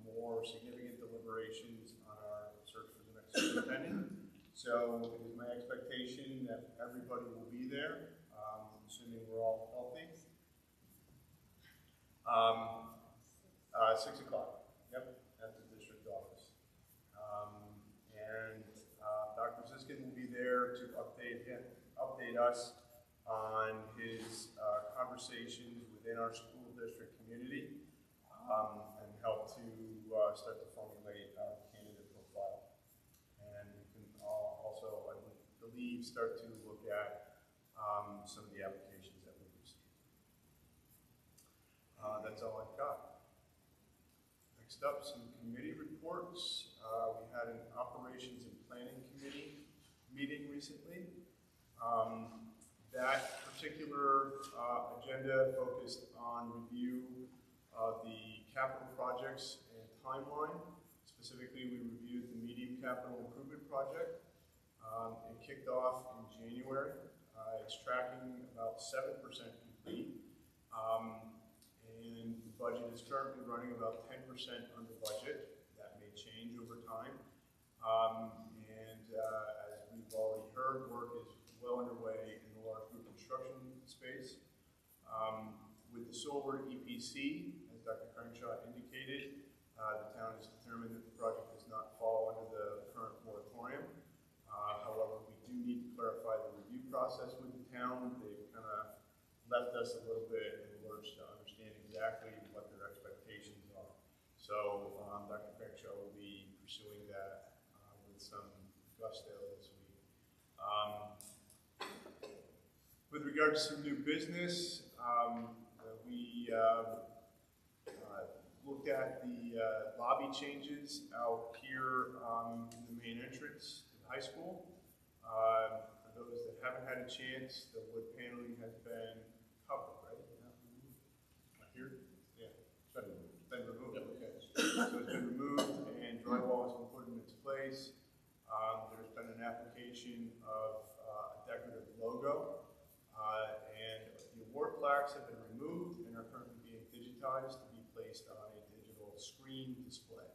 more significant deliberations on our search for the next superintendent. So it is my expectation that everybody will be there, assuming we're all healthy. 6 o'clock, yep, at the district office. And Dr. Ziskin will be there to update us on his conversations within our school district community and help to start to formulate our candidate profile. And we can also, I believe, start to look at some of the applications that we've received. That's all I've got. Next up, some committee reports. We had an operations and planning committee meeting recently. That particular agenda focused on review of the capital projects and timeline. Specifically, we reviewed the medium capital improvement project. It kicked off in January. It's tracking about 7% complete. And the budget is currently running about 10% under budget. That may change over time. As we've already heard, work is well underway in the large group construction space. With the Solward EPC, as Dr. Crenshaw indicated, the town has determined that the project does not fall under the current moratorium. However, we do need to clarify the review process with the town. They've kind of left us a little bit in the lurch to understand exactly what their expectations are. So Dr. Crenshaw will be pursuing that with some gusto this week. With regard to some new business, we looked at the lobby changes out here in the main entrance to the high school. For those that haven't had a chance, the wood paneling has been covered, right? Not here? Yeah, it's been removed. Okay. So it's been removed and drywall has been put in its place. There's been an application of a decorative logo. And the award plaques have been removed and are currently being digitized to be placed on a digital screen display.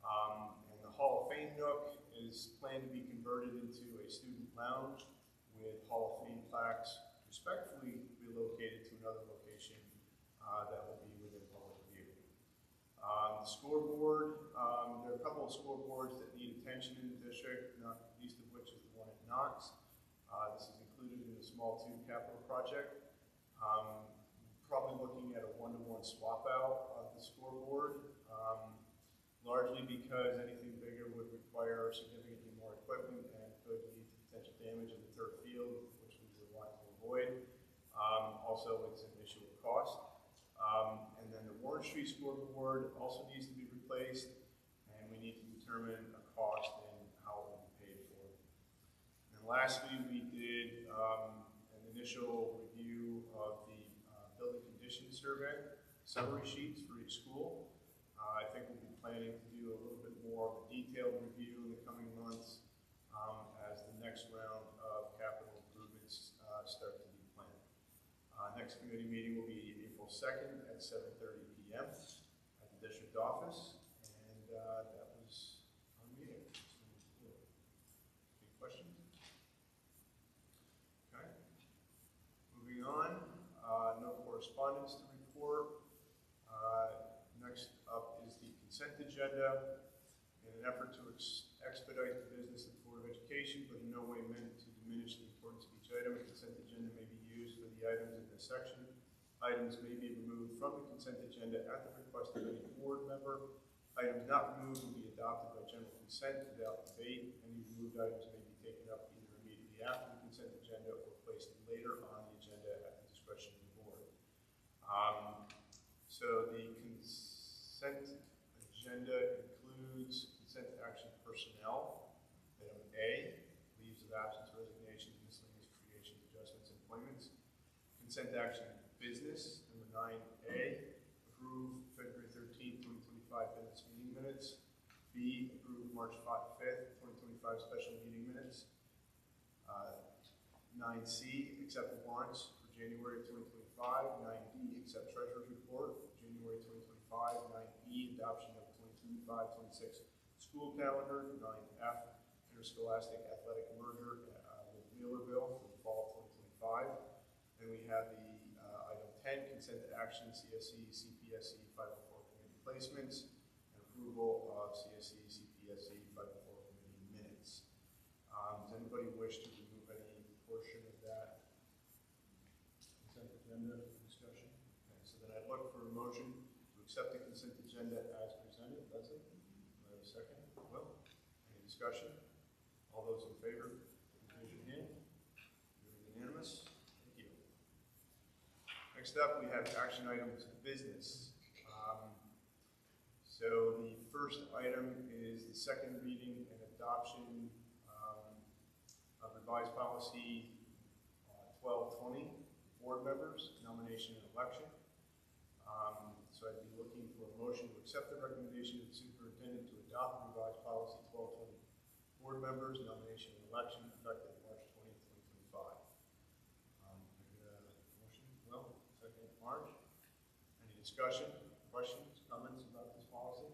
And the Hall of Fame nook is planned to be converted into a student lounge with Hall of Fame plaques respectfully relocated to another location that will be within public view. The scoreboard, there are a couple of scoreboards that need attention in the district, not least of which is the one at Knox. This is included in the small 2 capital project. Probably looking at a 1-to-1 swap out of the scoreboard, largely because anything bigger would require significantly more equipment and could lead to potential damage in the turf field, which we would want to avoid. Also, it's an issue of cost. And then the Warren Street scoreboard also needs to be replaced, and we need to determine a cost and how it will be paid for. And lastly, we did an initial review of the building condition survey, summary sheets for each school. I think we'll be planning to do a little bit more of a detailed review in the coming months as the next round of capital improvements start to be planned. Next committee meeting will be April 2nd at 7:30 p.m. at the district office, and that was our meeting. Any questions? Okay. Moving on, no correspondence to report. Next up is the consent agenda. In an effort to expedite the business of the Board of Education, but in no way meant to diminish the importance of each item, a consent agenda may be used for the items in this section. Items may be removed from the consent agenda at the request of any board member. Items not removed will be adopted by general consent without debate. Any removed items may be taken up either immediately after the consent agenda or placed later on the agenda at the discretion of the board. So the consent agenda includes consent action personnel. Item A, leaves of absence, resignations, miscellaneous creations, adjustments, appointments. Consent action business. Number 9A, approve February 13th, 2025 business meeting minutes. B, approve March 5th, 2025 special meeting minutes. 9C, accept the warrants for January 2025. 9D, accept treasurer's report for January 2025. 9E, adoption of 2025-26 school calendar. 9F, interscholastic athletic merger with Wheelerville for the fall of 2025. Then we have the item 10, consent action, CSE, CPSE 504 committee placements, and approval of CSE, CPSE 504 committee minutes. Does anybody wish to remove any portion of that consent agenda discussion? Okay, so then I'd look for a motion to accept the consent agenda as presented. That's it. Do I have a second? Will? Any discussion? All those in favor, raise your hand. You're unanimous. Thank you. Next up, we have action items business. So the first item is the second reading and adoption of revised policy 1220, board members, nomination and election. So I'd be looking for a motion to accept the recommendation of the superintendent to adopt revised policy 1220 board members, nomination and election effective March 20th, 2025. Can I get a motion? Will, second, March. Any discussion, questions, comments about this policy?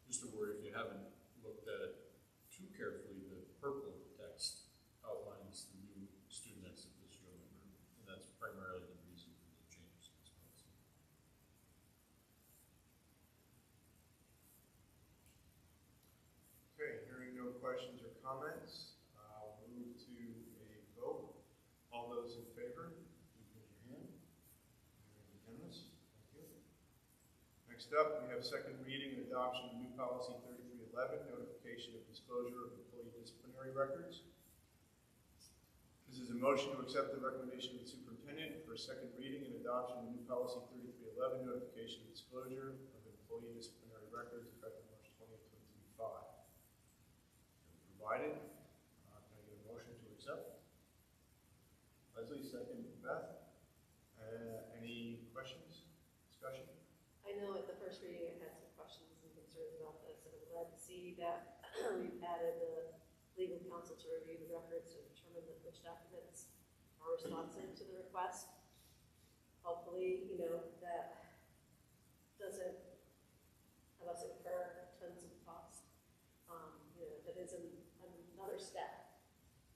Just a word, if you haven't looked at it too carefully, the purple text outlines the new student exit this year member, and that's primarily the reason for the changes in this policy. Okay, hearing no questions or comments, I'll move to a vote. All those in favor, please raise your hand. Unanimous. Thank you. Next up, we have second reading and adoption of new policy 3311, notification of disclosure of employee disciplinary records. This is a motion to accept the recommendation of the superintendent for second reading and adoption of new policy 3311, notification of disclosure of employee disciplinary records effective March 20th, 2025. Provided. Can I get a motion to accept? Leslie, second. Beth. Any questions? Discussion? I know at the first reading I had some questions and concerns about this, and I'm glad to see that we've added the legal counsel to review the records to determine which documents are responsive to the request. Hopefully, that doesn't have us incur tons of cost. That is another step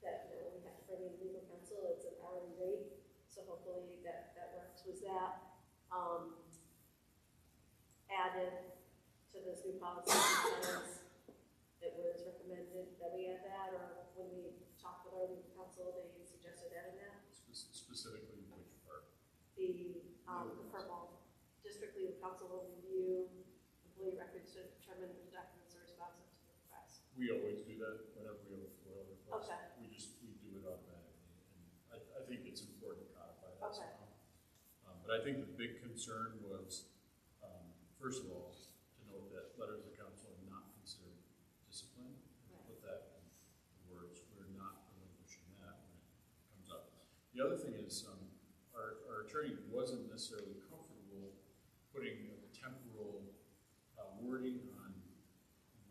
that we have to bring in legal counsel. It's an hourly rate, so hopefully that works. Was that added to this new policy because it was recommended that we add that, or when we talked with our legal counsel, they suggested adding that? Specifically, which part? The purple district legal counsel will review employee records to determine which documents are responsive to the request. We always do that whenever we have a FOIL request. Okay. We do it automatically, and I think it's important to codify that Okay. somehow. But I think the big concern was, first of all, to note that letters of counsel are not considered discipline. Right. Put that in words. We're not relinquishing that when it comes up. The other thing is, our attorney wasn't necessarily comfortable putting a temporal wording on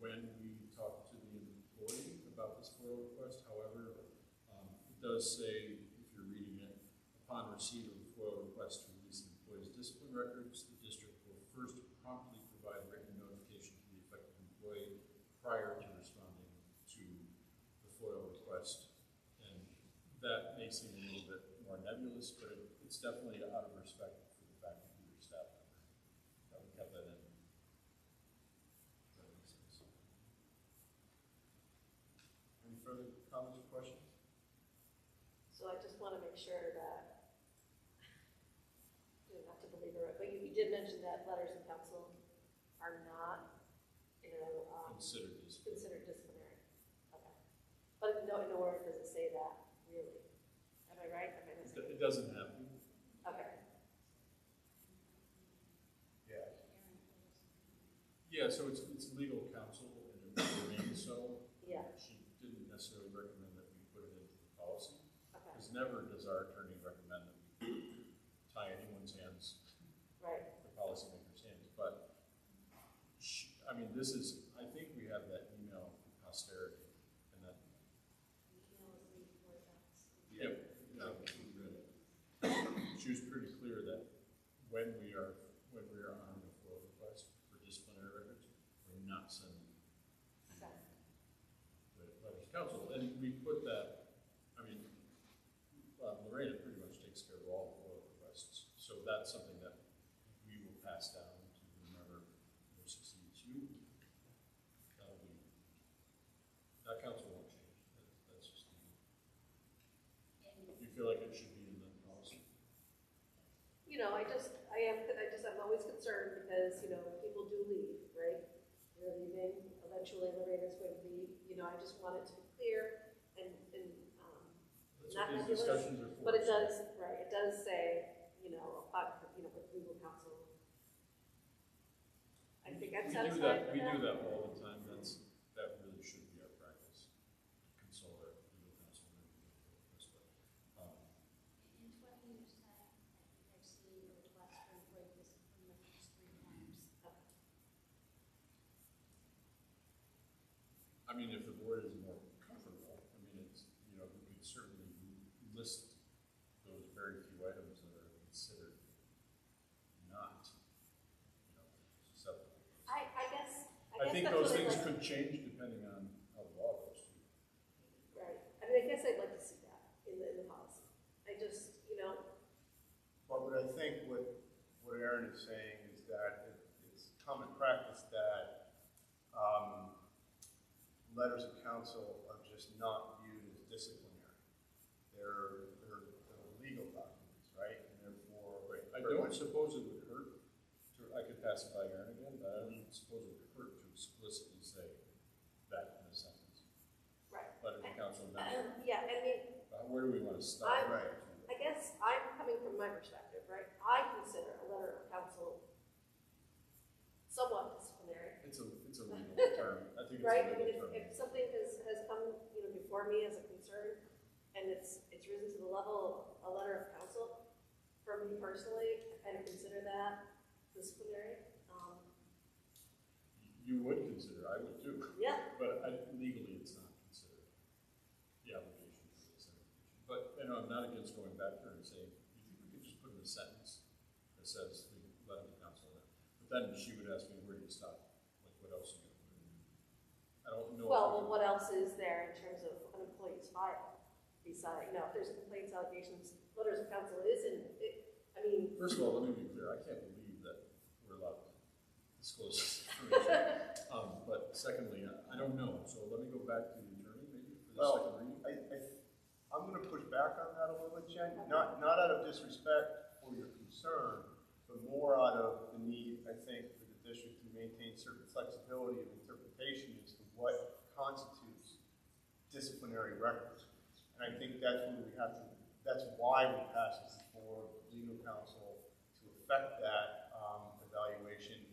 when we talk to the employee about this FOIL request. However, it does say, if you're reading it, upon receipt of the FOIL request to release the employee's discipline records, the district will first promptly provide written notification to the affected employee prior to responding to the FOIL request. And that may seem a little bit more nebulous, but it's definitely out of respect for the fact that you're a staff member. That we kept that in. That makes sense. Any further comments or questions? So I just want to make sure that, not to belabor it, but you did mention that letters of counsel are not, considered disciplinary. Okay. But nowhere does it say that, really. Am I right? Am I missing? It doesn't have to. Okay. Yeah. Yeah, so it's legal counsel, and it remains so. Yeah. She didn't necessarily recommend that we put it into the policy. Okay. Because never does our attorney recommend that we tie anyone's hands, Right. the policymaker's hands. But, this is, I think we have that email for posterity, and that. Yep. Yeah, we read it. She was pretty clear that when we are honoring a FOIL request for disciplinary records, we're not sending the letters of counsel. And we put that, Lorena pretty much takes care of all the FOIL requests. So that's something that we will pass down to whomever succeeds you. That counsel won't change. That's just the. You feel like it should be in the policy? I'm always concerned because, people do leave, right? You're leaving, eventually Lorena's going to leave, I just want it to be clear and That's not what these nebulous, discussions are for. but it does say, with legal counsel. I think I'm satisfied with that. We do that all the time. That really should be our practice. Consult our legal counsel. In 20 years' time, I've seen a request for employee discipline records 3 times. I mean, if the board is more comfortable, I mean, it's, you know, we could certainly list those very few items that are considered not, you know, susceptible. I think that's those what I'd things like. could change depending on how the law goes too. Right, I mean, I guess I'd like to see that in the policy. I just, you know, But I think what Aaron is saying is that it's common practice that letters of counsel are just not viewed as disciplinary. They're legal documents, right? And therefore, I don't suppose it would hurt to, I could pass it by Aaron again, but I don't suppose it would hurt to explicitly say that in a sentence. right. Letter of counsel amendment. Yeah, I mean, Where do we want to start? Right. I guess I'm coming from my perspective, right? I consider a letter of counsel somewhat disciplinary, It's a legal term. I think it's right? a I mean, legal term. if something has come, you know, before me as a concern, and it's risen to the level of a letter of counsel, for me personally, I kind of consider that disciplinary. You would consider, I would too. Yeah, But legally, it's not considered the obligation for this information. But, you know, I'm not against going back there and saying, you think we could just put in a sentence that says the letter of counsel? But then she would ask me, where do you stop? Like, what else are you going to put in? I don't know. well, what else is there in terms of an employee's file? Besides, you know, if there's complaints, allegations, letters of counsel is in it. I mean, First of all, let me be clear. I can't believe that we're allowed to disclose this information. But secondly, I don't know. So let me go back to the attorney maybe for the second reading. I'm going to push back on that a little bit, Jen. Not out of disrespect for your concern, but more out of the need, I think, for the district to maintain certain flexibility of interpretation as to what constitutes disciplinary records. And I think that's where we have to. That's why we pass this before legal counsel to affect that evaluation.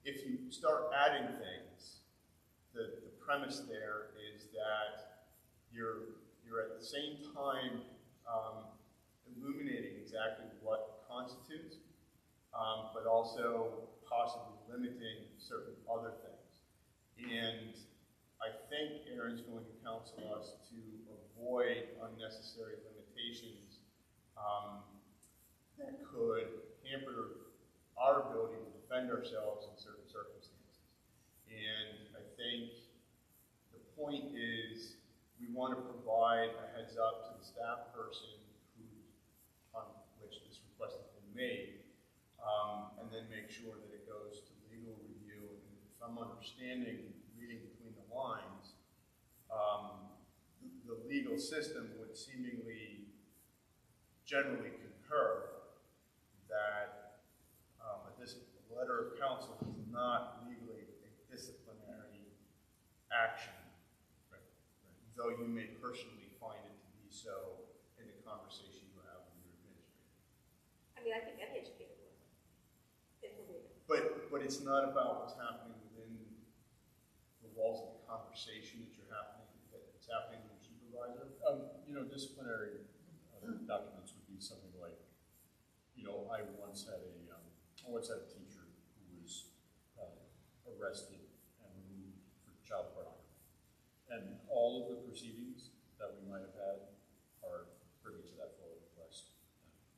If you start adding things, the premise there is that you're at the same time illuminating exactly what constitutes, but also possibly limiting certain other things. And I think Aaron's going to counsel us to avoid unnecessary limitations that could hamper our ability to defend ourselves in certain circumstances. And I think the point is we want to provide a heads up to the staff person on which this request has been made, and then make sure that it goes to legal review. And if I'm understanding, reading between the lines, the legal system would seemingly generally concur that this letter of counsel is not legally a disciplinary action, right? Though you may personally find it to be so in the conversation you have with your administrator. I mean, I think any educator would, if we're reading. But it's not about what's happening within the walls of the conversation that's happening with your supervisor. You know, disciplinary documents would be something like, you know, I once had a teacher who was arrested and removed for child pornography. And all of the proceedings that we might have had are privy to that FOIA request.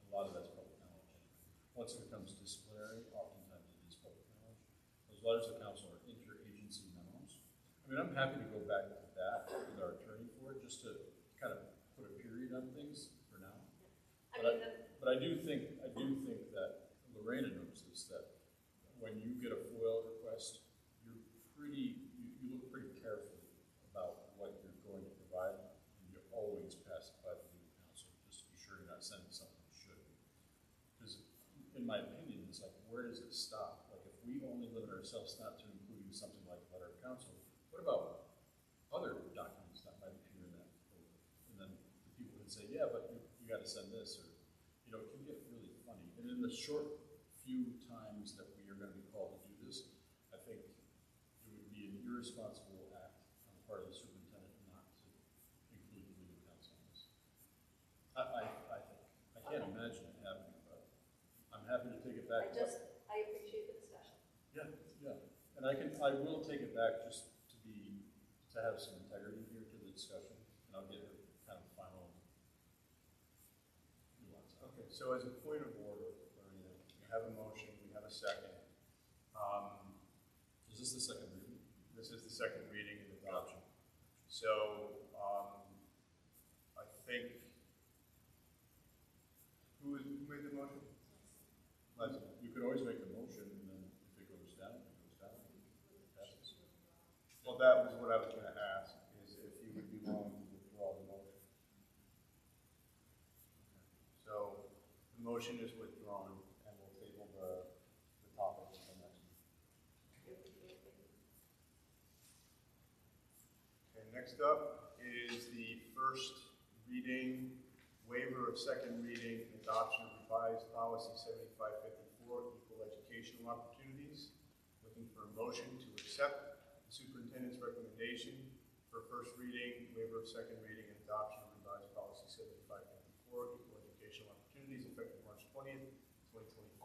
And a lot of that's public knowledge anyway. Once it becomes disciplinary, oftentimes it is public knowledge. Those letters of counsel are interagency memos. I mean, I'm happy to go back to that with our attorney for it, just to kind of put a period on things for now. But I do think that Lorena knows this, that when you get a FOIA request, you look pretty carefully about what you're going to provide, and you always pass it by the legal counsel, just to be sure you're not sending something you shouldn't. Because in my opinion, it's like, where does it stop? Like, if we only limit ourselves not to including something like a letter of counsel, what about other documents that might appear in that folder? And then the people can say, yeah, but you got to send this, or, you know, it can get really funny. And in the short few times that we are going to be called to do this, I think it would be an irresponsible act on the part of the superintendent not to include the legal counsel in this. I think. I can't imagine it happening, but I'm happy to take it back. I appreciate the discussion. Yeah. And I will take it back just to be to have some integrity here to the discussion, and I'll get her kind of final nuance. Okay, so as a point of order, Lorena, we have a motion, we have a second. Is this the second reading? This is the second reading and adoption. So, I think, who made the motion? Leslie. You could always make the motion, and then if it goes down, it goes down. It passes. Well, that was what I was gonna ask, is if you would be willing to withdraw the motion. So, the motion is withdrawn, and we'll table the topic until next week. Okay, next up is the first reading, waiver of second reading, and adoption of revised policy 7554, equal educational opportunities. Looking for a motion to accept the superintendent's recommendation for first reading, waiver of second reading, and adoption of revised policy 7554, equal educational opportunities, effective March 20th, 2025.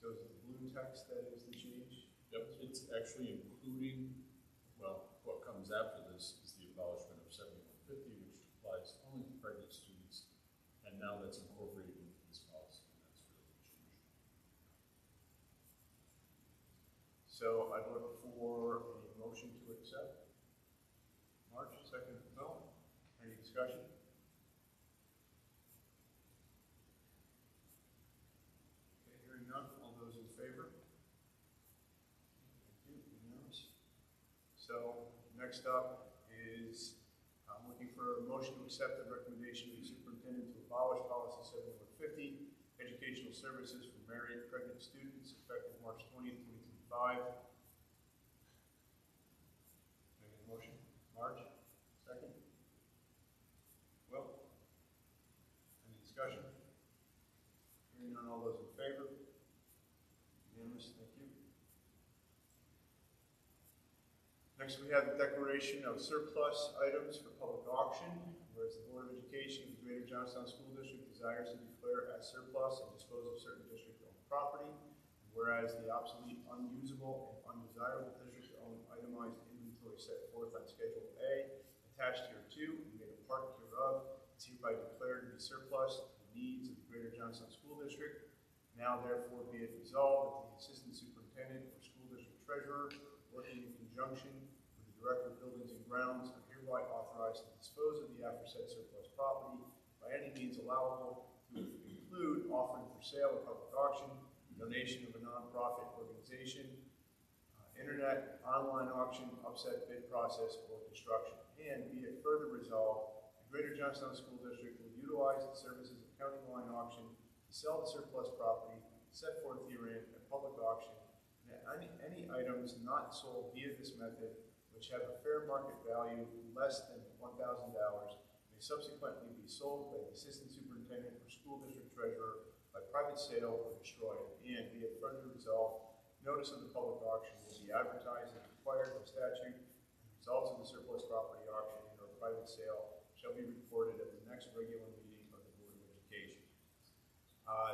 So is it the blue text that is the change? Yep, it's actually including, well, what comes after this is the abolishment of 7150, which applies only to pregnant students, and now that's incorporated into this policy, and that's really the change. So I'd look for a motion to accept. March, second, Bill. Any discussion? Okay, hearing none, all those in favor? Thank you, unanimous. So next up is, I'm looking for a motion to accept the recommendation of the superintendent to abolish policy 7150, educational services for married pregnant students, effective March 20th, 2025. Make a motion. March, second. Will? Any discussion? Hearing none, all those in favor? Unanimous, thank you. Next, we have the declaration of surplus items for public auction. Whereas the Board of Education of the Greater Johnstown School District desires to declare as surplus and dispose of certain district-owned property. Whereas the obsolete, unusable, and undesirable district-owned itemized inventory set forth on Schedule A, attached here to, and made a part hereof, is hereby declared to be surplus to the needs of the Greater Johnstown School District. Now therefore be it resolved that the Assistant Superintendent or School District Treasurer, working in conjunction with the Director of Buildings and Grounds, are hereby authorized to dispose of the aforesaid surplus property by any means allowable, to include offering for sale or public auction, donation of a nonprofit organization, internet, online auction, upset bid process, or construction. And be it further resolved, the Greater Johnstown School District will utilize the services of county line auction to sell the surplus property set forth herein at public auction, and any items not sold via this method which have a fair market value less than $1,000 may subsequently be sold by the Assistant Superintendent or School District Treasurer by private sale or destroyed. And be it further resolved, notice of the public auction will be advertised as required by statute, and the results of the surplus property auction and or private sale shall be reported at the next regular meeting of the Board of Education.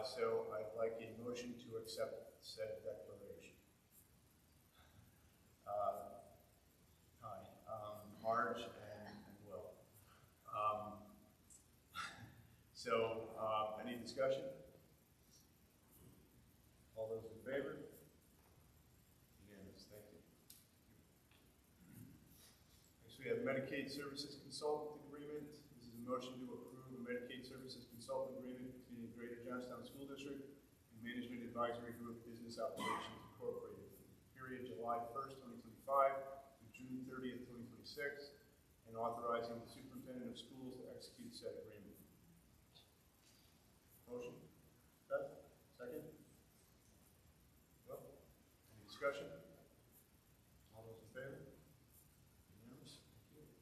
So I'd like a motion to accept said declaration. Marge and Will. Any discussion? All those in favor? Unanimous, thank you. Next we have Medicaid Services Consultant Agreement. This is a motion to approve a Medicaid Services Consultant Agreement between the Greater Johnstown School District and Management Advisory Group Business Operations Incorporated for the period July 1st, 2025 through June 30th, 2026, and authorizing the Superintendent of Schools to execute said agreement. Motion? Beth? Second? Well, any discussion? All those in favor? Unanimous? Thank you.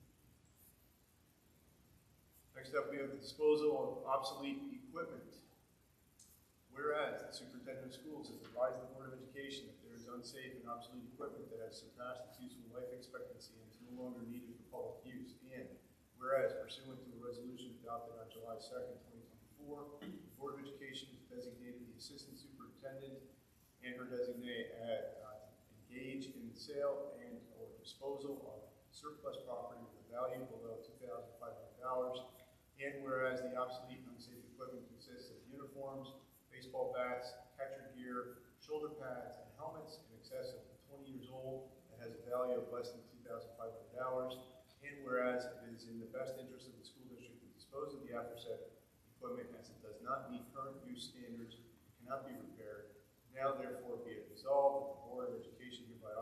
Next up, we have the disposal of obsolete equipment. Whereas the Superintendent of Schools has advised the Board of Education that there is unsafe and obsolete equipment that has surpassed its useful life expectancy and is no longer needed for public use. And whereas pursuant to a resolution adopted on July 2nd, 2024, the Board of Education has designated the Assistant Superintendent and her designee to sale and or disposal of surplus property with a value below $2,500. And whereas the obsolete and unsafe equipment consists of uniforms, baseball bats, catcher gear, shoulder pads, and helmets in excess of 20 years old and has a value of less than $2,500. And whereas it is in the best interest of the school district to dispose of the aforesaid equipment as it does not meet current use standards and cannot be repaired, now therefore be it resolved that the Board of Education hereby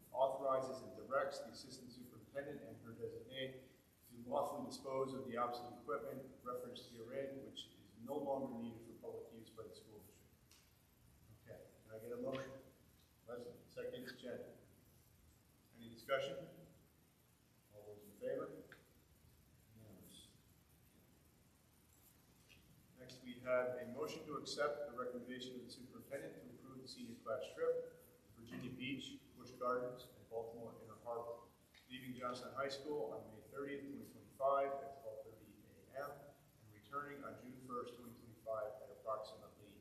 authorizes and directs the Assistant Superintendent and her designee to lawfully dispose of the obsolete equipment referenced herein, which is no longer needed for public use by the school district. Okay, can I get a motion? Leslie, second, Jen. Any discussion? All those in favor? Unanimous. Next, we have a motion to accept the recommendation of the superintendent to approve the senior class trip to Virginia Beach, Busch Gardens, and Baltimore Inner Harbor, leaving Johnstown High School on May 30th, 2025 at 12:30 a.m. and returning on June 1st, 2025 at approximately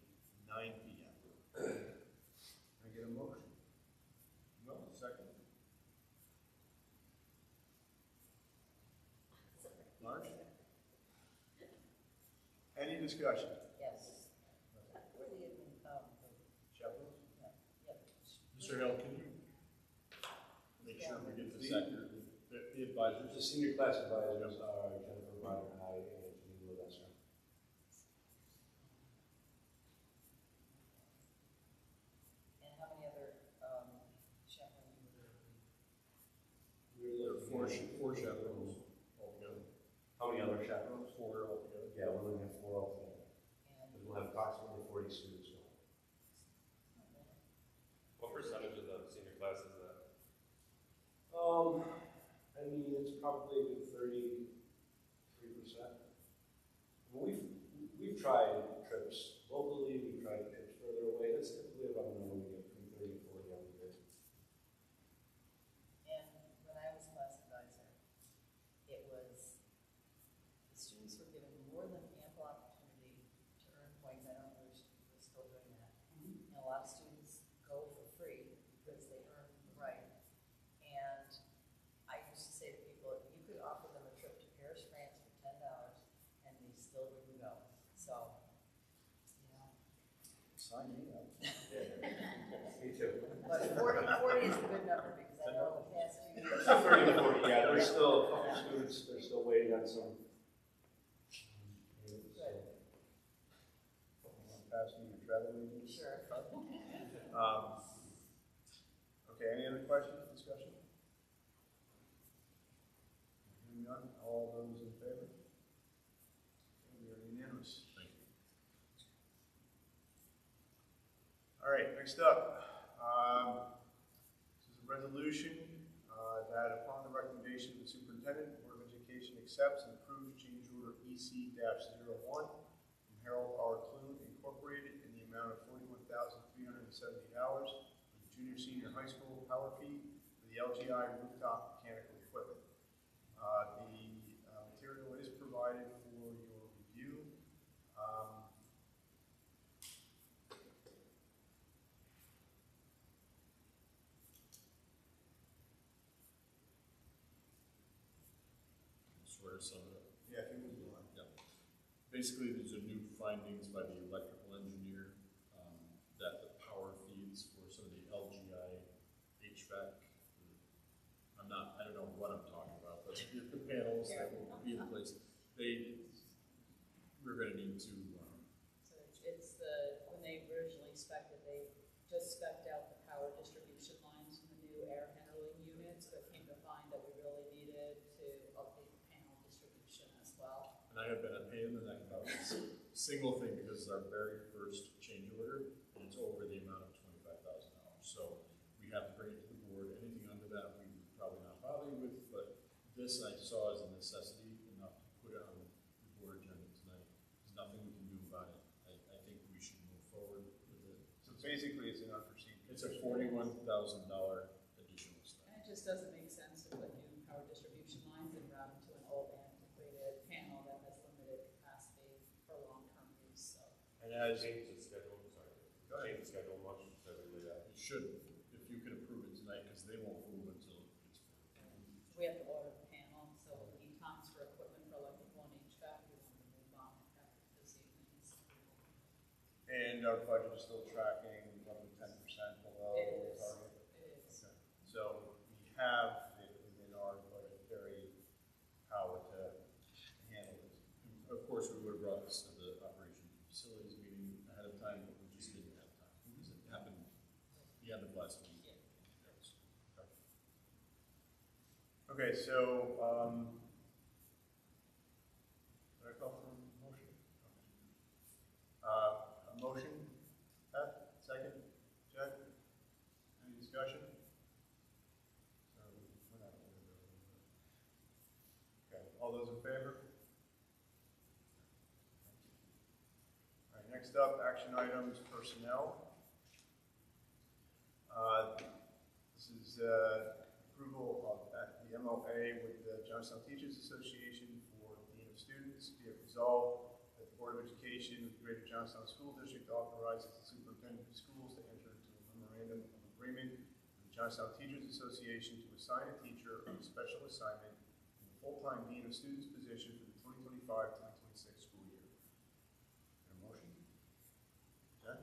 9 p.m. Can I get a motion? No, second. Marge? Any discussion? Yes. Where the Chaplains? Mr. Hill, can you make sure we get this accurate? The advisors. The senior class advisors are Jennifer Ryder and I, and Janine Levesque. And how many other chaplains were there? There are four chaperones altogether. How many other chaperones? 4 altogether. Yeah, we're looking at 4 altogether. And Because we'll have approximately 40 students going. What percentage of the senior class is that? I mean, it's probably a good 33%. We've tried trips locally, we've tried trips further away. That's typically about a number we get between 30 and 40 on the year. And when I was class advisor, it was, the students were given more than ample opportunity to earn points. I don't know if we're still doing that. And a lot of students go for free because they earn the right. And I used to say to people, you could offer them a trip to Paris, France for $10 and they still wouldn't go. So, you know. Sign me up. Me too. But 40 is a good number because I know the past 2 years. 30 to 40, yeah. There's still a couple students, they're still waiting on some. Good. Pass me your travel agent. Sure. Okay, any other questions, discussion? Hearing none, all those in favor? Okay, we are unanimous. Thank you. All right, next up, this is a resolution that upon the recommendation of the superintendent, the Board of Education accepts and approves change order EC-01 from Harold R. Clune Incorporated in the amount of $41,370 for the junior senior high school power feed for the LGI rooftop mechanical equipment. The material is provided for your review. Swear to sum it up. Yeah, if you move on. Yeah. Basically, these are new findings by the electrical engineer that the power feeds for some of the LGI HVAC. I don't know what I'm talking about, but the panels that will be in place, we're going to need to. So it's when they originally spec'd it, they just spec'd out the power distribution lines from the new air handling units, but came to find that we really needed to update the panel distribution as well. And I have been a pain in the neck about this single thing because it's our very first change order, and it's over the amount of $25,000. So we have to bring it to the board. Anything under that, we would probably not bother you with, but this I saw as a necessity enough to put it on the board agenda tonight. There's nothing we can do about it. I think we should move forward with it. So basically, it's an unforeseen. It's a $41,000 additional stuff. And it just doesn't make sense to put new power distribution lines and route into an old antiquated panel that has limited capacity for long-term use, so. And as Change the schedule, sorry. Go ahead. Change the schedule much as we laid out. It should. And our budget is still tracking roughly 10% below It is. target. It is. Okay. So we have it within our budgetary power to handle this. Of course, we would have brought this to the operations and facilities meeting ahead of time, but we just didn't have time. Because it happened the end of last week. Okay, so, did I call for a motion? A motion, Beth, second, Jed, any discussion? So, we're not going to go. Okay, all those in favor? All right, next up, action items, personnel. This is approval of the MOA with the Johnstown Teachers Association for Dean of Students. Be it resolved that the Board of Education of the Greater Johnstown School District authorizes the superintendent of schools to enter into a memorandum of agreement with the Johnstown Teachers Association to assign a teacher on a special assignment in the full-time Dean of Students position for the 2025-2026 school year. A motion? Jen?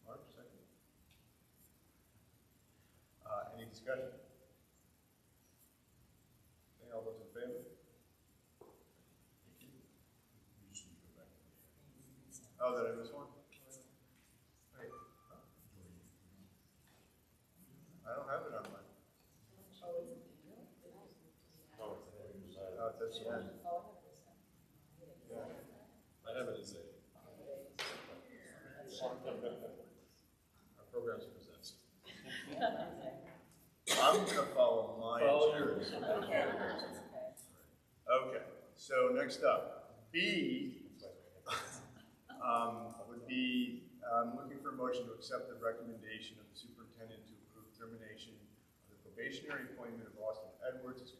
Mark, second? Any discussion? Okay, all those in favor? Thank you. We just need to go back to the. Oh, did I miss one? Wait, I don't have it on mine. Oh, is it? Oh, Oh, that's the end. Oh, I have this. I have it as a. Our programs presents. I'm gonna follow my insurance. Okay, so next up, B, would be, looking for a motion to accept the recommendation of the superintendent to approve termination of the probationary appointment of Austin Edwards as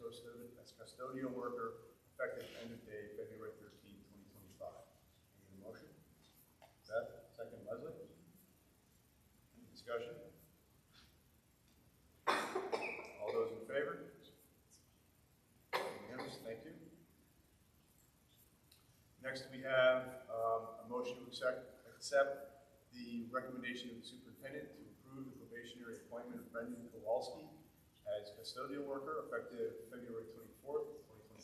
custodial worker, effective end of day, February 13, 2025. Any motion? Beth, second, Leslie? Any discussion? All those in favor? Unanimous, thank you. Next, we have a motion to accept the recommendation of the superintendent to approve the probationary appointment of Brendan Kowalski as custodial worker effective February 24th,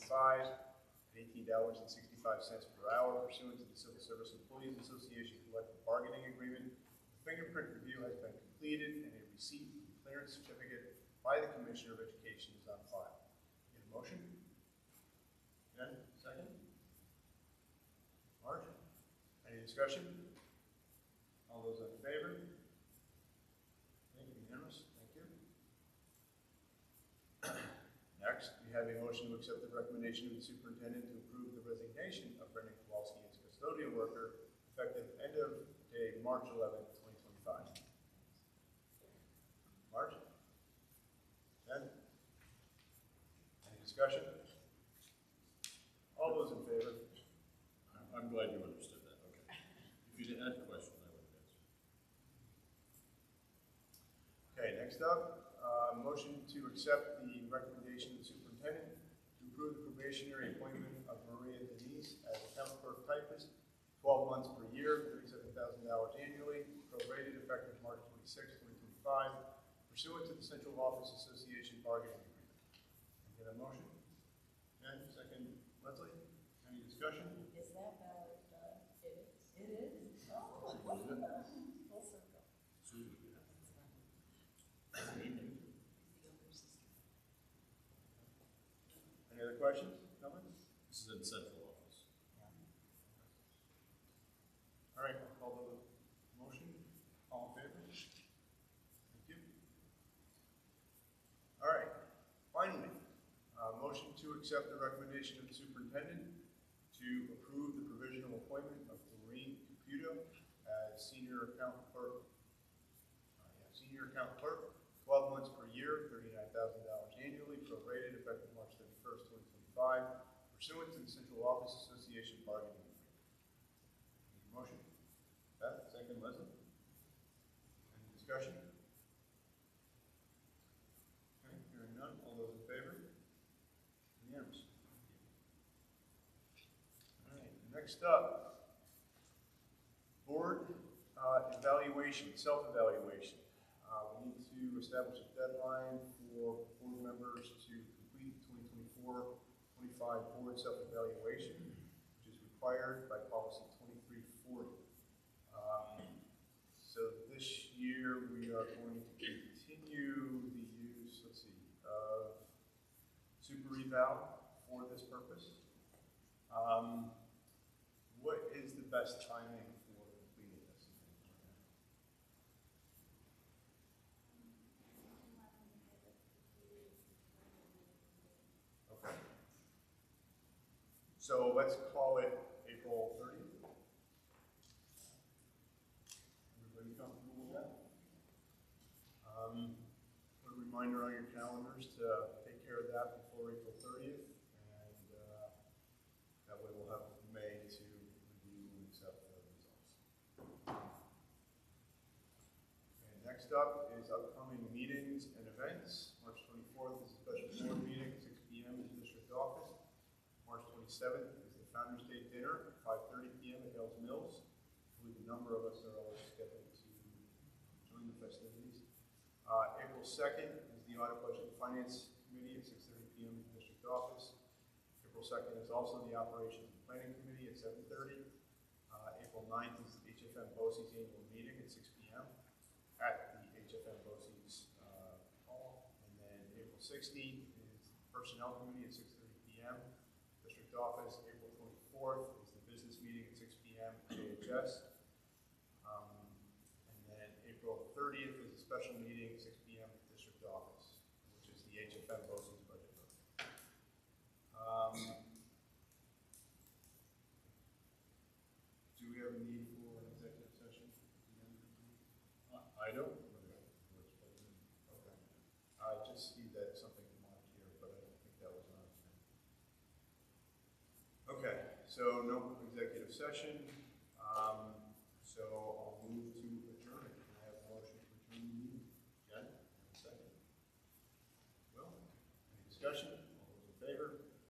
2025, at $18.65 per hour pursuant to the Civil Service Employees Association collective bargaining agreement. The fingerprint review has been completed and a receipt and clearance certificate by the Commissioner of Education is on file. Need a motion? Jen, second? Marge? Any discussion? All those in favor? Thank you, unanimous, thank you. Next, we have a motion to accept the recommendation of the superintendent to approve the resignation of Brendan Kowalski as custodial worker effective end of day March 11th, 2025. Marge? Jen? Any discussion? All those in favor? I'm glad you understood that, okay. If you didn't have a question, I would answer. Okay, next up, motion to accept the recommendation of the superintendent to approve the probationary appointment of Maria Denise as account clerk typist, 12 months per year, $37,000 annually, prorated effective March 26, 2025, pursuant to the Central Office Association bargaining agreement. Can I get a motion? Jen, second, Leslie? Any discussion? Is that valid? It is. It is? Oh. Full circle. Any other questions, comments? This is in central office. All right, I'll call the motion. All in favor? Thank you. All right, finally, motion to accept the recommendation of the superintendent to approve the provisional appointment of Doreen Caputo as senior account clerk. Senior account clerk, 12 months per year, $39,000 annually, prorated effective March 31st, 2025, pursuant to the Central Office Association bargaining agreement. Need a motion? Beth, second, Leslie? Any discussion? Okay, hearing none, all those in favor? Unanimous. All right, next up, Board evaluation, self-evaluation. We need to establish a deadline for board members to complete 2024-25 board self-evaluation, which is required by policy 2340. So this year we are going to continue the use, of super eval for this purpose. What is the best timing for completing this? Okay. So let's call it April 30th. Everybody comfortable with that? A reminder on your calendars to take care of that before April 30th, and that way we'll have May to review and accept the results. And next up is upcoming meetings and events. March 24th is a special board meeting, 6 p.m. in the district office. March 27th is the Founders Day dinner, 5:30 p.m. at Hales Mills. I believe a number of us are all scheduled to join the festivities. April 2nd is the Audit, Budget, and Finance Committee at 6:30 p.m. in the district office. April 2nd is also the Operations and Planning Committee at 7:30. April 9th is the HFM BOCES annual meeting at 6 p.m. at the HFM BOCES hall. And then April 16th is the Personnel Committee at 6:30 p.m. district office. April 24th is the business meeting at 6 p.m. at JHS. And then April 30th is a special meeting at 6 p.m. at district office, which is the HFM BOCES budget vote. Do we have a need for an executive session? I don't. Okay. I just see that something marked here, but I don't think that was on. Okay, so no executive session. So I'll move to adjourn. Can I have a motion to adjourn the meeting? Jen, second. Will, any discussion?